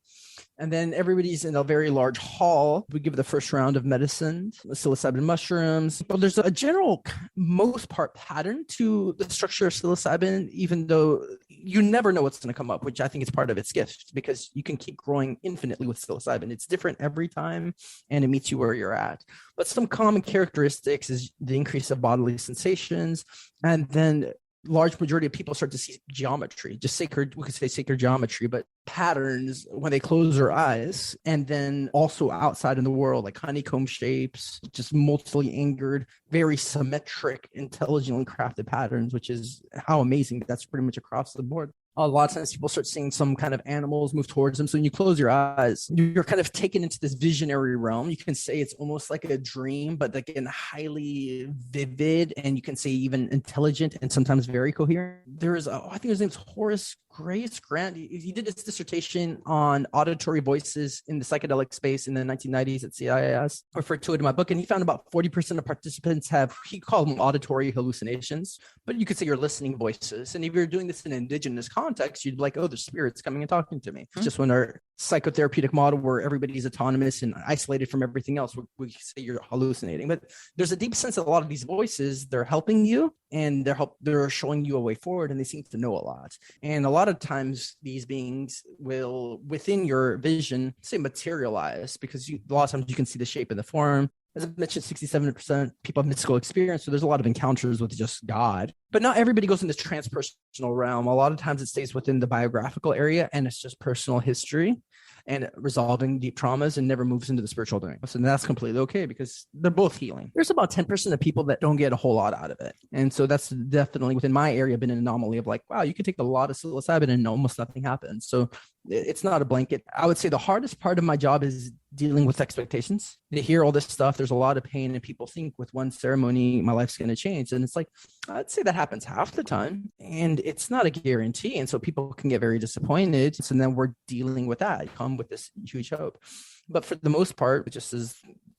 And then everybody's in a very large hall. We give the first round of medicine, psilocybin mushrooms. But there's a general, most part, pattern to the structure of psilocybin, even though you never know what's going to come up, which I think is part of its gift, because you can keep growing infinitely with psilocybin. It's different every time, and it meets you where you're at. But some common characteristics is the increase of bodily sensations, and then large majority of people start to see geometry, just sacred, we could say sacred geometry, but patterns when they close their eyes. And then also outside in the world, like honeycomb shapes, just multiply angered, very symmetric, intelligently crafted patterns, which is how amazing that's pretty much across the board. A lot of times people start seeing some kind of animals move towards them. So when you close your eyes, you're kind of taken into this visionary realm. You can say it's almost like a dream, but again, highly vivid, and you can say even intelligent and sometimes very coherent. There is, I think his name's Horace Grace Grant. He did his dissertation on auditory voices in the psychedelic space in the 1990s at CIIS. I referred to it in my book, and he found about 40% of participants have, he called them auditory hallucinations, but you could say you're listening voices. And if you're doing this in indigenous context, context, you'd be like, oh, the spirit's coming and talking to me. It's just when our psychotherapeutic model where everybody's autonomous and isolated from everything else, we say you're hallucinating. But there's a deep sense that a lot of these voices, they're helping you and they're showing you a way forward, and they seem to know a lot. And a lot of times these beings will, within your vision, say materialize, because a lot of times you can see the shape and the form. As I mentioned, 67% people have mystical experience. So there's a lot of encounters with just God. But not everybody goes in this transpersonal realm. A lot of times it stays within the biographical area, and it's just personal history and resolving deep traumas, and never moves into the spiritual domain. So that's completely okay, because they're both healing. There's about 10% of people that don't get a whole lot out of it. And so that's definitely within my area been an anomaly of like, wow, you can take a lot of psilocybin and almost nothing happens. So it's not a blanket. I would say the hardest part of my job is dealing with expectations. They hear all this stuff. There's a lot of pain, and people think with one ceremony, my life's going to change. And it's like, I'd say that happens half the time, and it's not a guarantee. And so people can get very disappointed. So then we're dealing with that, come with this huge hope. But for the most part, just as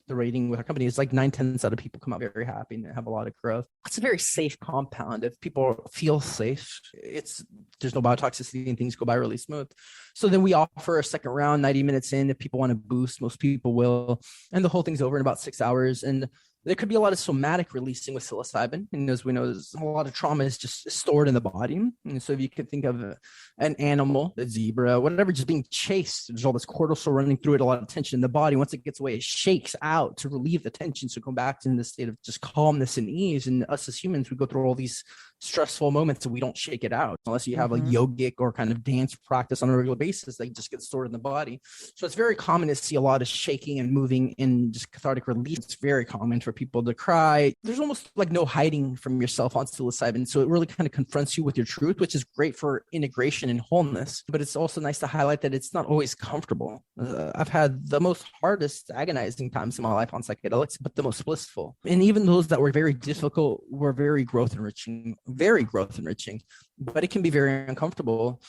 the rating with our company is like 9/10 out of people come out very happy and have a lot of growth. It's a very safe compound. If people feel safe, there's no biotoxicity and things go by really smooth. So then we offer a second round 90 minutes in. If people want to boost, most people will. And the whole thing's over in about 6 hours. And there could be a lot of somatic releasing with psilocybin. And as we know, there's a lot of trauma is just stored in the body. And so if you could think of an animal, a zebra, whatever, just being chased, there's all this cortisol running through it, a lot of tension in the body. Once it gets away, it shakes out to relieve the tension. So go back to the state of just calmness and ease. And us as humans, we go through all these stressful moments and we don't shake it out unless you have a yogic or kind of dance practice on a regular basis. They just get stored in the body. So it's very common to see a lot of shaking and moving in just cathartic release. It's very common for people to cry. There's almost like no hiding from yourself on psilocybin. So it really kind of confronts you with your truth, which is great for integration and wholeness. But it's also nice to highlight that it's not always comfortable. I've had the most hardest agonizing times in my life on psychedelics, but the most blissful. And even those that were very difficult were very growth enriching, but it can be very uncomfortable.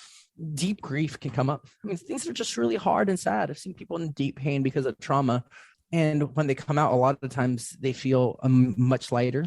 Deep grief can come up. I mean, things are just really hard and sad. I've seen people in deep pain because of trauma. And when they come out, a lot of the times they feel much lighter,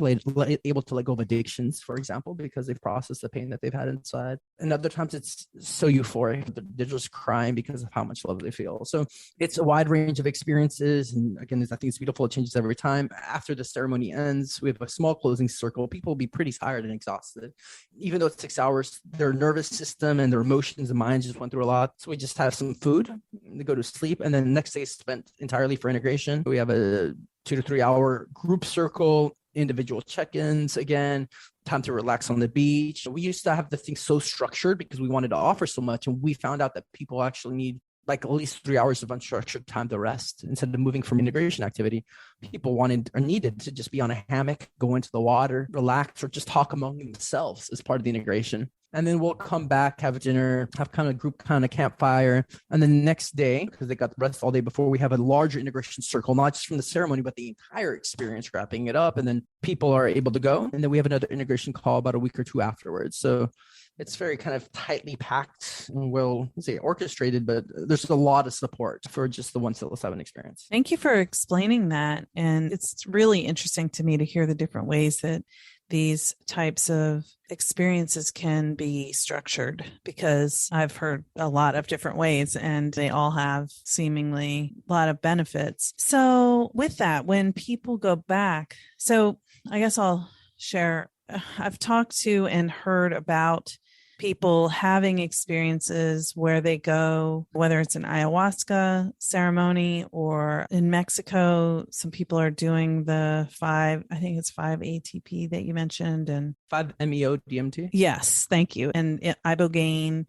able to let go of addictions, for example, because they've processed the pain that they've had inside. And other times it's so euphoric. They're just crying because of how much love they feel. So it's a wide range of experiences. And again, I think it's beautiful. It changes every time. After the ceremony ends, we have a small closing circle. People will be pretty tired and exhausted. Even though it's 6 hours, their nervous system and their emotions and minds just went through a lot. So we just have some food, they go to sleep, and then the next day is spent entirely for integration. We have a 2 to 3 hour group circle, individual check-ins, again, time to relax on the beach. We used to have the thing so structured because we wanted to offer so much. And we found out that people actually need like at least 3 hours of unstructured time to rest. Instead of moving from integration activity, people wanted or needed to just be on a hammock, go into the water, relax, or just talk among themselves as part of the integration. And then we'll come back, have dinner, have kind of group kind of campfire. And then the next day, because they got the rest all day before, we have a larger integration circle, not just from the ceremony, but the entire experience, wrapping it up. And then people are able to go. And then we have another integration call about a week or two afterwards. So it's very kind of tightly packed and orchestrated, but there's a lot of support for just the one psilocybin experience. Thank you for explaining that. And it's really interesting to me to hear the different ways that these types of experiences can be structured, because I've heard a lot of different ways and they all have seemingly a lot of benefits. So with that, when people go back, so I guess I'll share, I've talked to and heard about people having experiences where they go, whether it's an ayahuasca ceremony or in Mexico, some people are doing the 5-ATP that you mentioned, and 5-MeO-DMT. Yes, thank you. And ibogaine,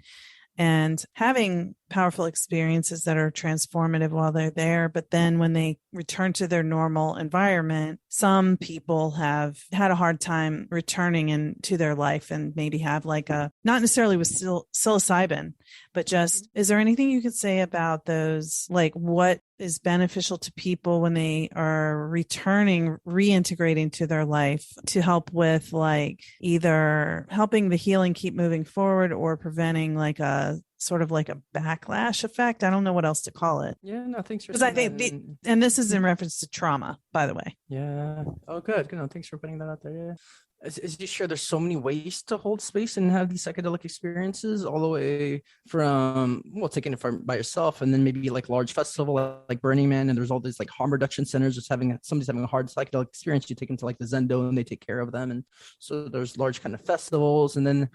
and having powerful experiences that are transformative while they're there. But then when they return to their normal environment, some people have had a hard time returning into their life and maybe have like not necessarily with psilocybin, but just, is there anything you could say about those, like what is beneficial to people when they are returning, reintegrating to their life to help with like either helping the healing keep moving forward or preventing like a sort of like a backlash effect. I don't know what else to call it. Yeah, no, thanks for Because I saying think, that. and this is in reference to trauma, by the way. Yeah. Oh, good. Good. No, thanks for putting that out there. Yeah. As you share, there's so many ways to hold space and have these psychedelic experiences, all the way from, well, taking it from by yourself, and then maybe like large festival like Burning Man, and there's all these like harm reduction centers. Just somebody's having a hard psychedelic experience, you take them to like the Zen Do and they take care of them. And so there's large kind of festivals, and then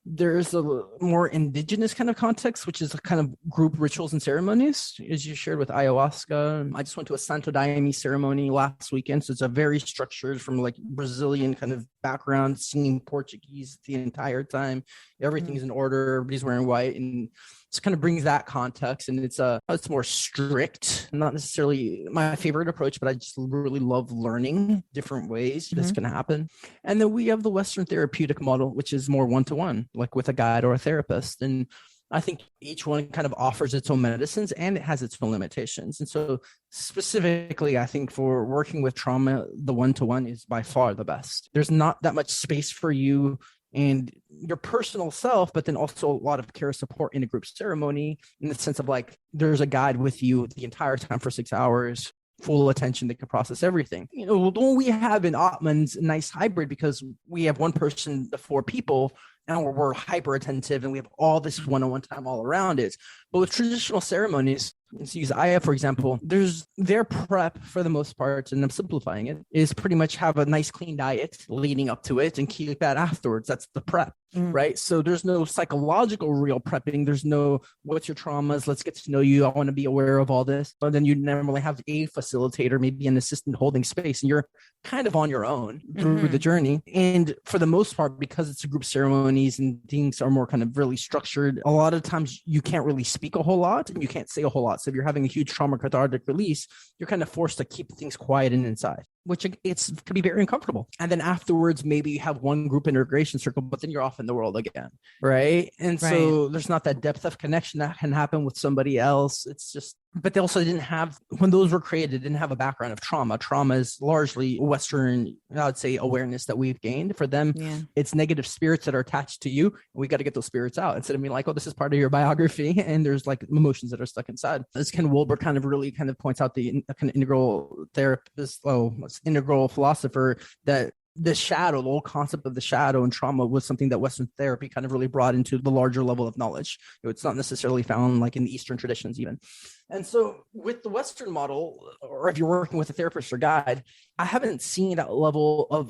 there's a more indigenous kind of context, which is a kind of group rituals and ceremonies, as you shared with ayahuasca. I just went to a Santo Daime ceremony last weekend. So it's a very structured, from like Brazilian kind of background, singing Portuguese the entire time. Everything's in order. Everybody's wearing white, and it kind of brings that context. And it's more strict, not necessarily my favorite approach, but I just really love learning different ways this can happen. And then we have the Western therapeutic model, which is more one-to-one, like with a guide or a therapist. And I think each one kind of offers its own medicines, and it has its own limitations. And so specifically, I think for working with trauma, the one-to-one is by far the best. There's not that much space for you and your personal self, but then also a lot of care support in a group ceremony, in the sense of like, there's a guide with you the entire time for 6 hours, full attention that can process everything. You know, what we have in Ottman's a nice hybrid, because we have one person to 4 people, and we're hyper attentive, and we have all this one-on-one time all around it. But with traditional ceremonies, let's use Aya, for example, there's their prep for the most part, and I'm simplifying it, is pretty much have a nice clean diet leading up to it and keep that afterwards. That's the prep, right? So there's no psychological real prepping. There's no, what's your traumas? Let's get to know you. I want to be aware of all this. But then you normally have a facilitator, maybe an assistant holding space, and you're kind of on your own through the journey. And for the most part, because it's a group ceremonies and things are more kind of really structured, a lot of times you can't really speak a whole lot and you can't say a whole lot. So if you're having a huge trauma cathartic release, you're kind of forced to keep things quiet and inside, which can be very uncomfortable. And then afterwards, maybe you have one group integration circle, but then you're off in the world again, right? And so there's not that depth of connection that can happen with somebody else. It's just, but they also didn't have, when those were created, didn't have a background of trauma. Trauma is largely Western, I would say, awareness that we've gained. For them, it's negative spirits that are attached to you. We got to get those spirits out, instead of being like, oh, this is part of your biography, and there's like emotions that are stuck inside. As Ken Wilber kind of really kind of points out, the kind of integral therapist, integral philosopher, that the shadow, the whole concept of the shadow and trauma was something that Western therapy kind of really brought into the larger level of knowledge. It's not necessarily found like in the Eastern traditions even. And so with the Western model, or if you're working with a therapist or guide, I haven't seen that level of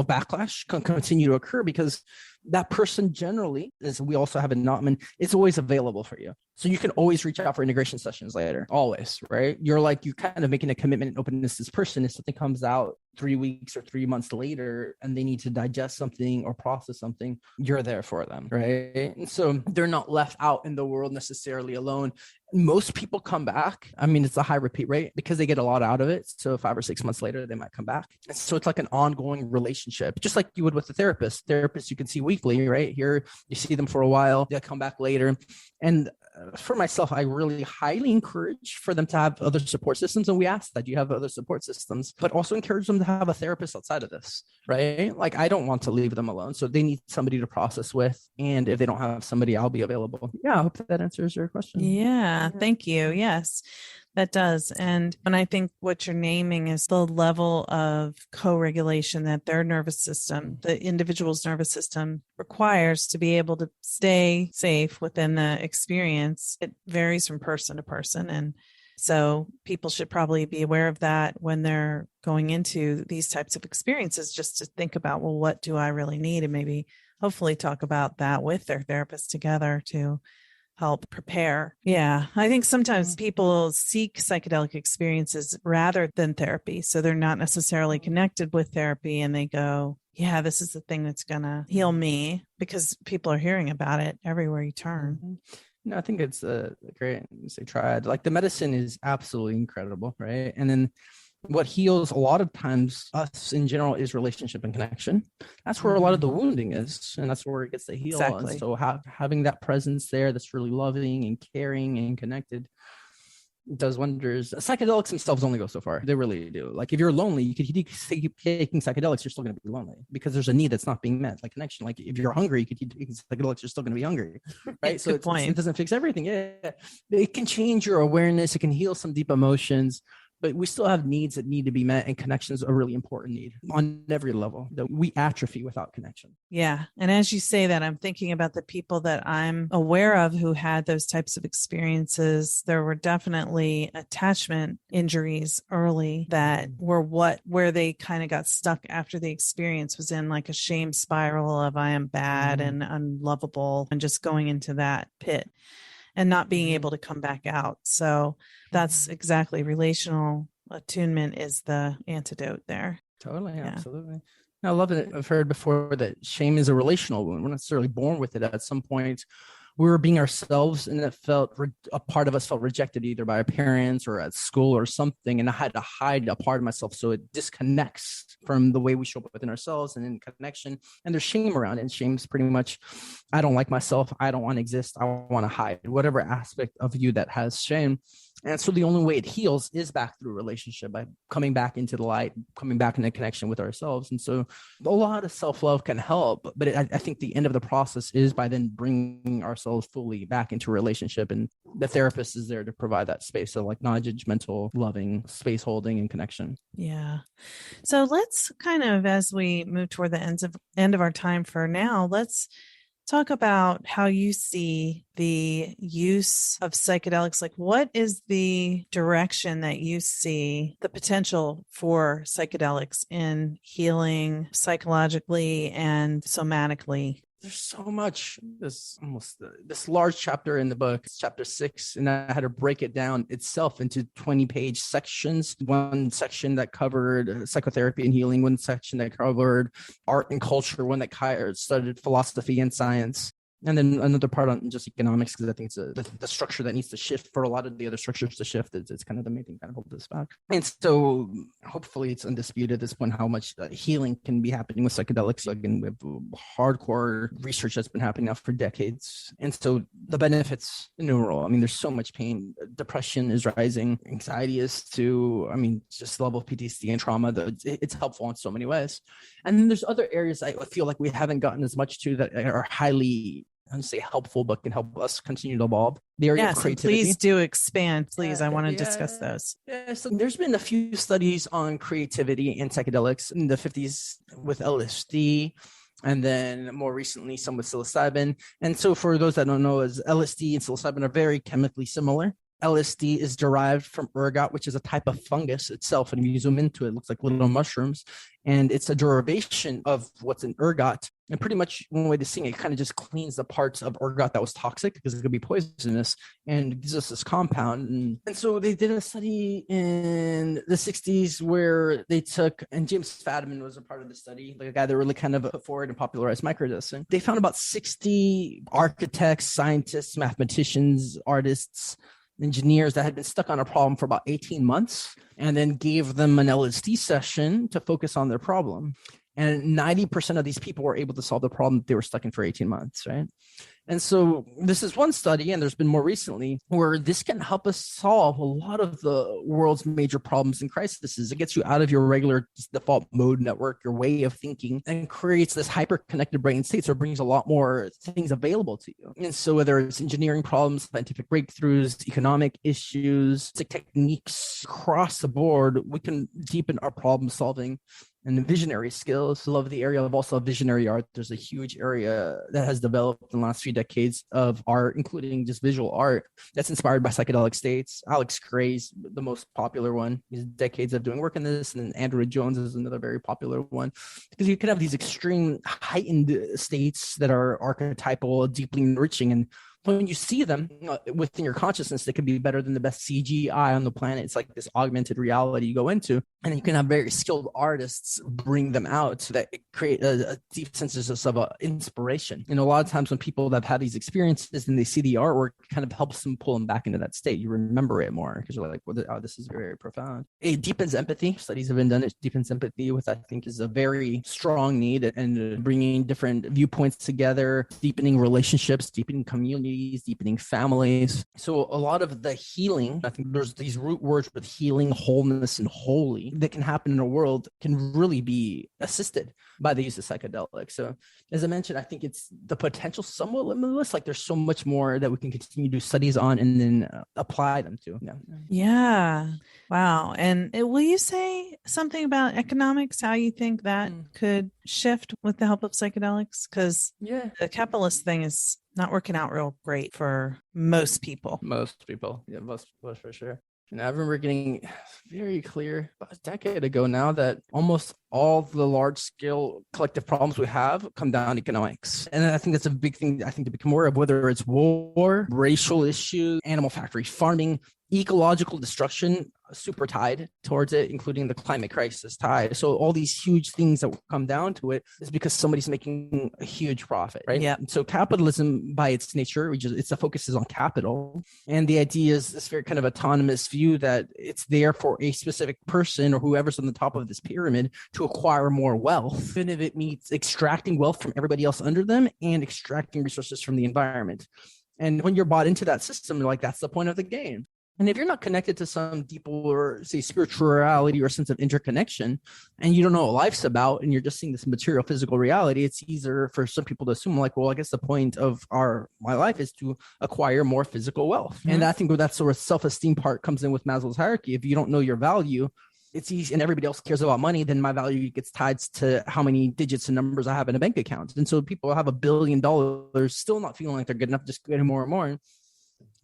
backlash continue to occur, because that person generally, as we also have in Notman, is always available for you. So you can always reach out for integration sessions later, always, right? You're kind of making a commitment and openness to this person. If something comes out 3 weeks or 3 months later and they need to digest something or process something, you're there for them, right? And so they're not left out in the world necessarily alone. Most people come back. I mean, it's a high repeat rate because they get a lot out of it. So 5 or 6 months later, they might come back. So it's like an ongoing relationship, just like you would with a therapist. Therapists you can see weekly, right? Here, you see them for a while, they'll come back later. And for myself, I really highly encourage for them to have other support systems. And we ask that you have other support systems, but also encourage them to have a therapist outside of this, right? Like, I don't want to leave them alone. So they need somebody to process with. And if they don't have somebody, I'll be available. Yeah, I hope that answers your question. Yeah, thank you. Yes, that does. And I think what you're naming is the level of co-regulation that their nervous system, the individual's nervous system, requires to be able to stay safe within the experience. It varies from person to person. And so people should probably be aware of that when they're going into these types of experiences, just to think about, well, what do I really need? And maybe hopefully talk about that with their therapist together to help prepare. Yeah. I think sometimes people seek psychedelic experiences rather than therapy. So they're not necessarily connected with therapy, and they go, yeah, this is the thing that's going to heal me, because people are hearing about it everywhere you turn. No, I think it's a great triad. Like, the medicine is absolutely incredible, right? And then what heals a lot of times us in general is relationship and connection. That's where a lot of the wounding is, and that's where it gets to heal. Exactly. And so having that presence there that's really loving and caring and connected, does wonders. Psychedelics themselves only go so far. They really do. Like if you're lonely, you could keep taking psychedelics, you're still going to be lonely because there's a need that's not being met, like connection. Like if you're hungry, you could keep taking psychedelics, you're still going to be hungry, right? So it doesn't fix everything. Yeah, it can change your awareness. It can heal some deep emotions. But we still have needs that need to be met, and connection is a really important need on every level. That we atrophy without connection. Yeah. And as you say that, I'm thinking about the people that I'm aware of who had those types of experiences. There were definitely attachment injuries early that were where they kind of got stuck after the experience, was in like a shame spiral of I am bad and unlovable, and just going into that pit and not being able to come back out. So that's exactly, relational attunement is the antidote there. Totally. Yeah. Absolutely. I love it. I've heard before that shame is a relational wound. We're not necessarily born with it. At some point, we were being ourselves, and it felt a part of us felt rejected either by our parents or at school or something. And I had to hide a part of myself. So it disconnects from the way we show up within ourselves and in connection. And there's shame around it. And shame is pretty much, I don't like myself. I don't want to exist. I want to hide whatever aspect of you that has shame. And so the only way it heals is back through relationship, by coming back into the light, coming back into connection with ourselves. And so a lot of self-love can help, but I think the end of the process is by then bringing ourselves fully back into a relationship. And the therapist is there to provide that space of like non-judgmental, loving, space holding and connection. Yeah. So let's kind of, as we move toward the end of our time for now, let's talk about how you see the use of psychedelics. Like, what is the direction that you see the potential for psychedelics in healing psychologically and somatically? There's so much. This large chapter in the book, it's chapter 6, and I had to break it down itself into 20-page sections. One section that covered psychotherapy and healing, one section that covered art and culture, one that studied philosophy and science, and then another part on just economics, because I think it's the structure that needs to shift for a lot of the other structures to shift. It's kind of the main thing kind of hold this back. And so hopefully it's undisputed at this point how much healing can be happening with psychedelics. Again, we have hardcore research that's been happening now for decades. And so the benefits innumerable. I mean, there's so much pain. Depression is rising. Anxiety is too. I mean, just the level of PTSD and trauma, it's helpful in so many ways. And then there's other areas I feel like we haven't gotten as much to that are highly, I don't say helpful, but can help us continue to evolve. The area of creativity. Please do expand. Please, I want to discuss those. Yeah, so there's been a few studies on creativity and psychedelics in the 50s with LSD, and then more recently some with psilocybin. And so for those that don't know, as LSD and psilocybin are very chemically similar. LSD is derived from ergot, which is a type of fungus itself. And if you zoom into it, it looks like little mushrooms. And it's a derivation of what's in ergot. And pretty much one way to see it kind of just cleans the parts of ergot that was toxic, because it could be poisonous, and gives us this compound. And so they did a study in the 60s where they took, and James Fadiman was a part of the study, like a guy that really kind of put forward and popularized microdosing. They found about 60 architects, scientists, mathematicians, artists, engineers that had been stuck on a problem for about 18 months, and then gave them an LSD session to focus on their problem. And 90% of these people were able to solve the problem they were stuck in for 18 months, right? And so this is one study, and there's been more recently, where this can help us solve a lot of the world's major problems and crises. It gets you out of your regular default mode network, your way of thinking, and creates this hyper-connected brain state, so it brings a lot more things available to you. And so whether it's engineering problems, scientific breakthroughs, economic issues, techniques across the board, we can deepen our problem solving and the visionary skills. I love the area of also visionary art. There's a huge area that has developed in the last few decades of art, including just visual art, that's inspired by psychedelic states. Alex Gray's the most popular one. He's decades of doing work in this. And then Andrew Jones is another very popular one, because you can have these extreme heightened states that are archetypal, deeply enriching, and when you see them within your consciousness, they can be better than the best CGI on the planet. It's like this augmented reality you go into, and you can have very skilled artists bring them out so that it create a deep sense of inspiration. You know, a lot of times when people that have had these experiences and they see the artwork, it kind of helps them pull them back into that state. You remember it more because you're like, well, oh, this is very profound. It deepens empathy. Studies have been done. It deepens empathy, which I think is a very strong need, and bringing different viewpoints together, deepening relationships, deepening communion, communities, deepening families. So a lot of the healing, I think there's these root words with healing, wholeness, and holy that can happen in the world can really be assisted by the use of psychedelics. So as I mentioned, I think it's the potential somewhat limitless. Like there's so much more that we can continue to do studies on and then apply them to. Yeah. Wow. And will you say something about economics, how you think that could shift with the help of psychedelics? Because the capitalist thing is not working out real great for most people. Most people. Yeah, most for sure. And I remember getting very clear about a decade ago now that almost all the large scale collective problems we have come down to economics. And I think that's a big thing I think to become aware of, whether it's war, racial issues, animal factory farming, ecological destruction, super tied towards it, including the climate crisis tied. So all these huge things that come down to it is because somebody's making a huge profit, right? Yeah. So capitalism by its nature, the focus is on capital. And the idea is this very kind of autonomous view that it's there for a specific person or whoever's on the top of this pyramid to acquire more wealth. And if it means extracting wealth from everybody else under them and extracting resources from the environment. And when you're bought into that system, like that's the point of the game. And if you're not connected to some deeper, or say, spirituality or sense of interconnection, and you don't know what life's about, and you're just seeing this material, physical reality, it's easier for some people to assume, like, well, I guess the point of my life is to acquire more physical wealth. And I think that's where self-esteem part comes in with Maslow's hierarchy. If you don't know your value, it's easy, and everybody else cares about money, then my value gets tied to how many digits and numbers I have in a bank account. And so people have $1 billion still not feeling like they're good enough, just getting more and more.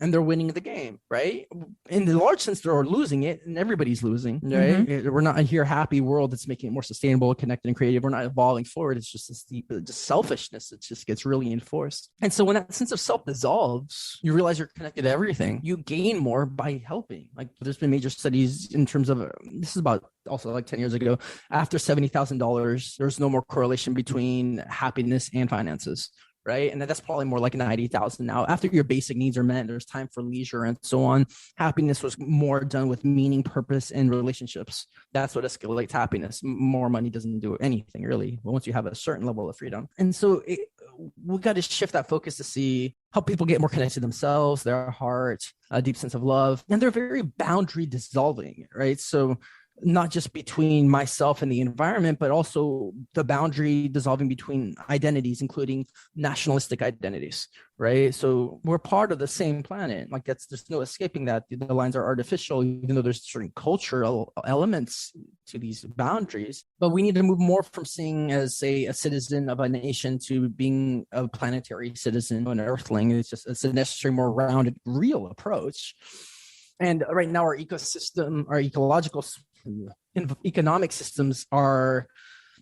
And they're winning the game, right? In the large sense, they're losing it, and everybody's losing, right? We're not in here happy world that's making it more sustainable, connected, and creative. We're not evolving forward. It's just this deep, just selfishness that just gets really enforced. And so when that sense of self dissolves, you realize you're connected to everything. You gain more by helping. Like there's been major studies in terms of, this is about also like 10 years ago, after $70,000, there's no more correlation between happiness and finances. Right. And that's probably more like 90,000 now. After your basic needs are met, there's time for leisure and so on. Happiness was more done with meaning, purpose, and relationships. That's what escalates happiness. More money doesn't do anything really, but once you have a certain level of freedom. And so we got to shift that focus to see how people get more connected to themselves, their heart, a deep sense of love. And they're very boundary dissolving, right? So not just between myself and the environment, but also the boundary dissolving between identities, including nationalistic identities, right? So we're part of the same planet. Like there's no escaping that. The lines are artificial, even though there's certain cultural elements to these boundaries. But we need to move more from seeing as, say, a citizen of a nation to being a planetary citizen, an earthling. It's a necessary, more rounded, real approach. And right now our ecosystem, our ecological economic systems are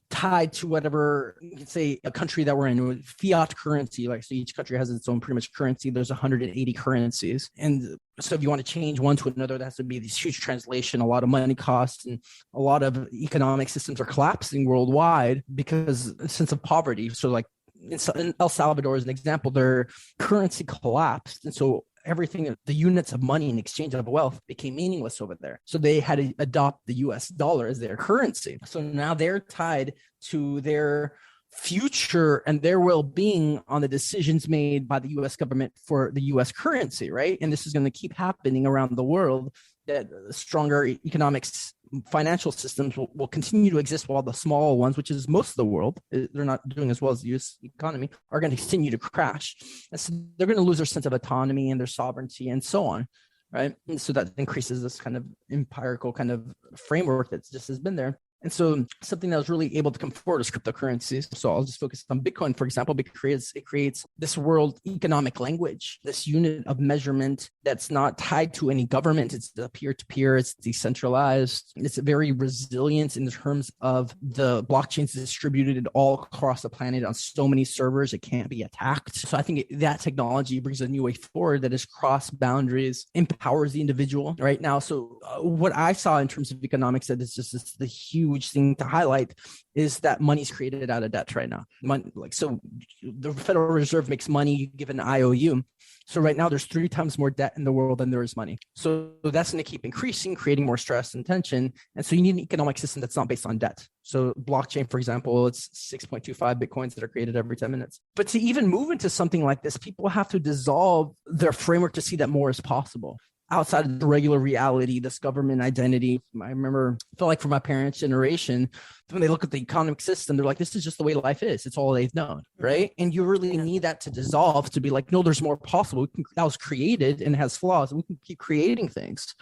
tied to whatever, say, a country that we're in with fiat currency. Like, so each country has its own pretty much currency. There's 180 currencies. And so if you want to change one to another, there has to be this huge translation, a lot of money costs, and a lot of economic systems are collapsing worldwide because a sense of poverty. So like in El Salvador, as an example, their currency collapsed. And so everything, the units of money in exchange of wealth became meaningless over there. So they had to adopt the US dollar as their currency. So now they're tied to their future and their well-being on the decisions made by the US government for the US currency, right? And this is going to keep happening around the world, that stronger economics, financial systems will continue to exist, while the small ones, which is most of the world, they're not doing as well as the US economy, are going to continue to crash. And so they're going to lose their sense of autonomy and their sovereignty and so on, right? And so that increases this kind of empirical kind of framework that just has been there. And so something that was really able to come forward is cryptocurrencies. So I'll just focus on Bitcoin, for example, because it creates this world economic language, this unit of measurement that's not tied to any government. It's peer-to-peer, it's decentralized. It's very resilient in terms of the blockchains distributed all across the planet on so many servers, it can't be attacked. So I think that technology brings a new way forward that is cross boundaries, empowers the individual right now. So what I saw in terms of economics, that is just the huge huge thing to highlight is that money's created out of debt right now. Money, so the Federal Reserve makes money, you give an IOU. So right now there's 3 times more debt in the world than there is money. So that's going to keep increasing, creating more stress and tension. And so you need an economic system that's not based on debt. So blockchain, for example, it's 6.25 Bitcoins that are created every 10 minutes. But to even move into something like this, people have to dissolve their framework to see that more is possible outside of the regular reality, this government identity. I remember, I felt like for my parents' generation, when they look at the economic system, they're like, this is just the way life is. It's all they've known, right? And you really need that to dissolve, to be like, no, there's more possible. That was created and has flaws, and we can keep creating things.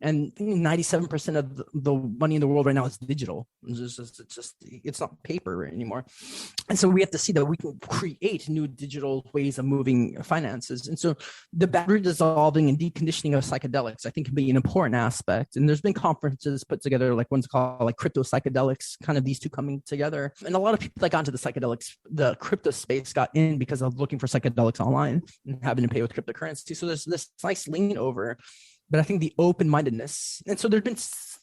And 97% of the money in the world right now is digital. It's not paper anymore. And so we have to see that we can create new digital ways of moving finances. And so the boundary dissolving and deconditioning of psychedelics, I think, can be an important aspect. And there's been conferences put together, like one's called like crypto psychedelics, kind of these two coming together. And a lot of people that got into the psychedelics, the crypto space, got in because of looking for psychedelics online and having to pay with cryptocurrency. So there's this nice lean over. But I think the open-mindedness, and so there's been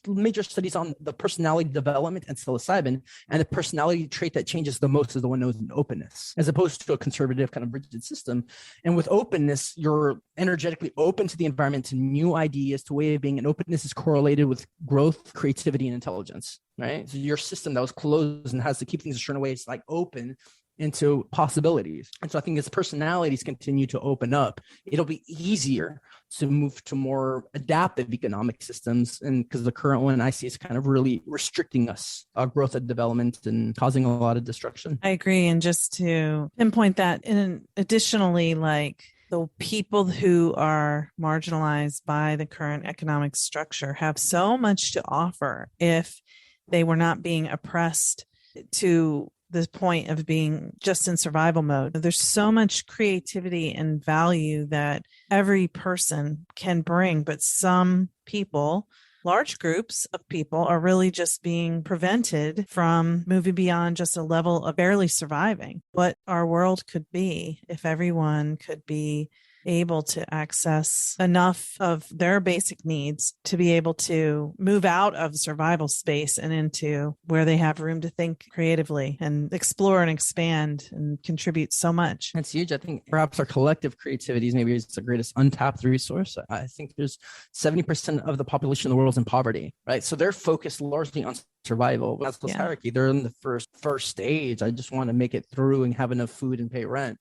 major studies on the personality development and psilocybin, and the personality trait that changes the most is the one known as openness, as opposed to a conservative kind of rigid system. And with openness, you're energetically open to the environment, to new ideas, to way of being, and openness is correlated with growth, creativity, and intelligence, right? So your system that was closed and has to keep things a certain way, it's like open into possibilities. And so I think as personalities continue to open up, it'll be easier to move to more adaptive economic systems. And because the current one I see is kind of really restricting us, our growth and development, and causing a lot of destruction. I agree. And just to pinpoint that, and additionally, like the people who are marginalized by the current economic structure have so much to offer if they were not being oppressed to the point of being just in survival mode. There's so much creativity and value that every person can bring, but some people, large groups of people, are really just being prevented from moving beyond just a level of barely surviving. What our world could be if everyone could be able to access enough of their basic needs to be able to move out of survival space and into where they have room to think creatively and explore and expand and contribute so much. That's huge. I think perhaps our collective creativity is maybe the greatest untapped resource. I think there's 70% of the population in the world is in poverty, right? So they're focused largely on survival. Maslow's hierarchy, they're in the first stage. I just want to make it through and have enough food and pay rent.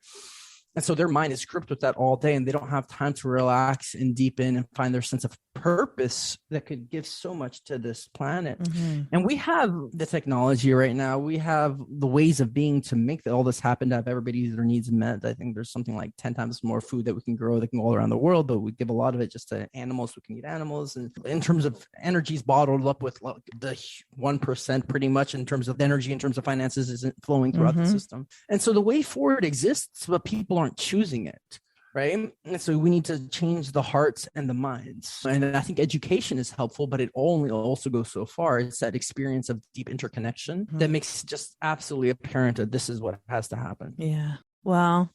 And so their mind is gripped with that all day, and they don't have time to relax and deepen and find their sense of purpose that could give so much to this planet. Mm-hmm. And we have the technology right now. We have the ways of being to make all this happen, to have everybody's their needs met. I think there's something like 10 times more food that we can grow that can go all around the world, but we give a lot of it just to animals. We can eat animals. And in terms of energies bottled up with like the 1%, pretty much in terms of energy, in terms of finances, isn't flowing throughout the system. And so the way forward exists, but people aren't choosing it, right? And so we need to change the hearts and the minds. And I think education is helpful, but it only also goes so far. It's that experience of deep interconnection that makes it just absolutely apparent that this is what has to happen. Yeah. Well,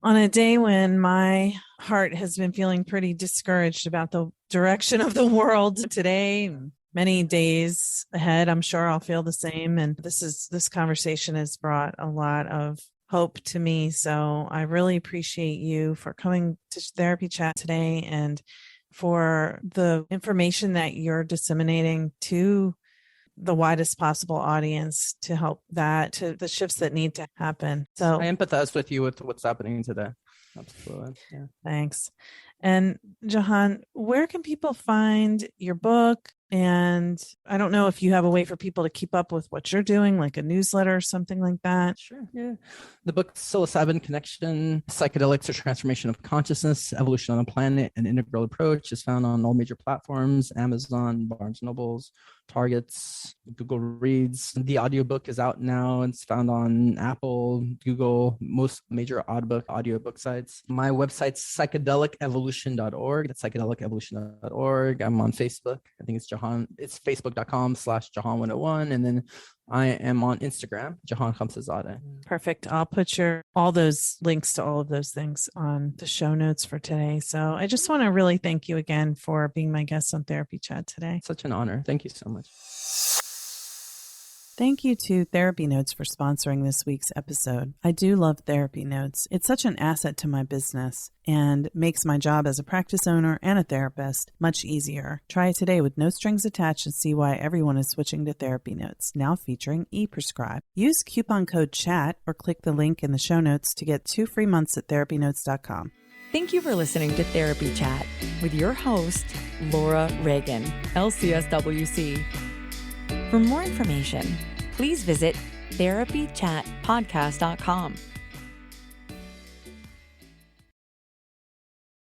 on a day when my heart has been feeling pretty discouraged about the direction of the world today, many days ahead, I'm sure I'll feel the same. And this conversation has brought a lot of hope to me. So I really appreciate you for coming to Therapy Chat today and for the information that you're disseminating to the widest possible audience to help to the shifts that need to happen. So I empathize with you with what's happening today. Absolutely. Yeah. Thanks. And Jahan, where can people find your book? And I don't know if you have a way for people to keep up with what you're doing, like a newsletter or something like that. Sure. Yeah. The book Psilocybin Connection, Psychedelics, or Transformation of Consciousness, Evolution on the Planet, an Integral Approach, is found on all major platforms: Amazon, Barnes & Nobles, Targets, Google Reads. The audiobook is out now. It's found on Apple, Google, most major audiobook sites. My website's psychedelicevolution.org. That's psychedelicevolution.org. I'm on Facebook. I think it's Jahan. It's facebook.com/Jahan101. And then I am on Instagram, Jahan Khamsehzadeh. Perfect. I'll put all those links to all of those things on the show notes for today. So I just want to really thank you again for being my guest on Therapy Chat today. Such an honor. Thank you so much. Thank you to TherapyNotes for sponsoring this week's episode. I do love TherapyNotes. It's such an asset to my business and makes my job as a practice owner and a therapist much easier. Try it today with no strings attached and see why everyone is switching to TherapyNotes, now featuring ePrescribe. Use coupon code CHAT or click the link in the show notes to get 2 free months at therapynotes.com. Thank you for listening to Therapy Chat with your host, Laura Reagan, LCSWC. For more information, please visit therapychatpodcast.com.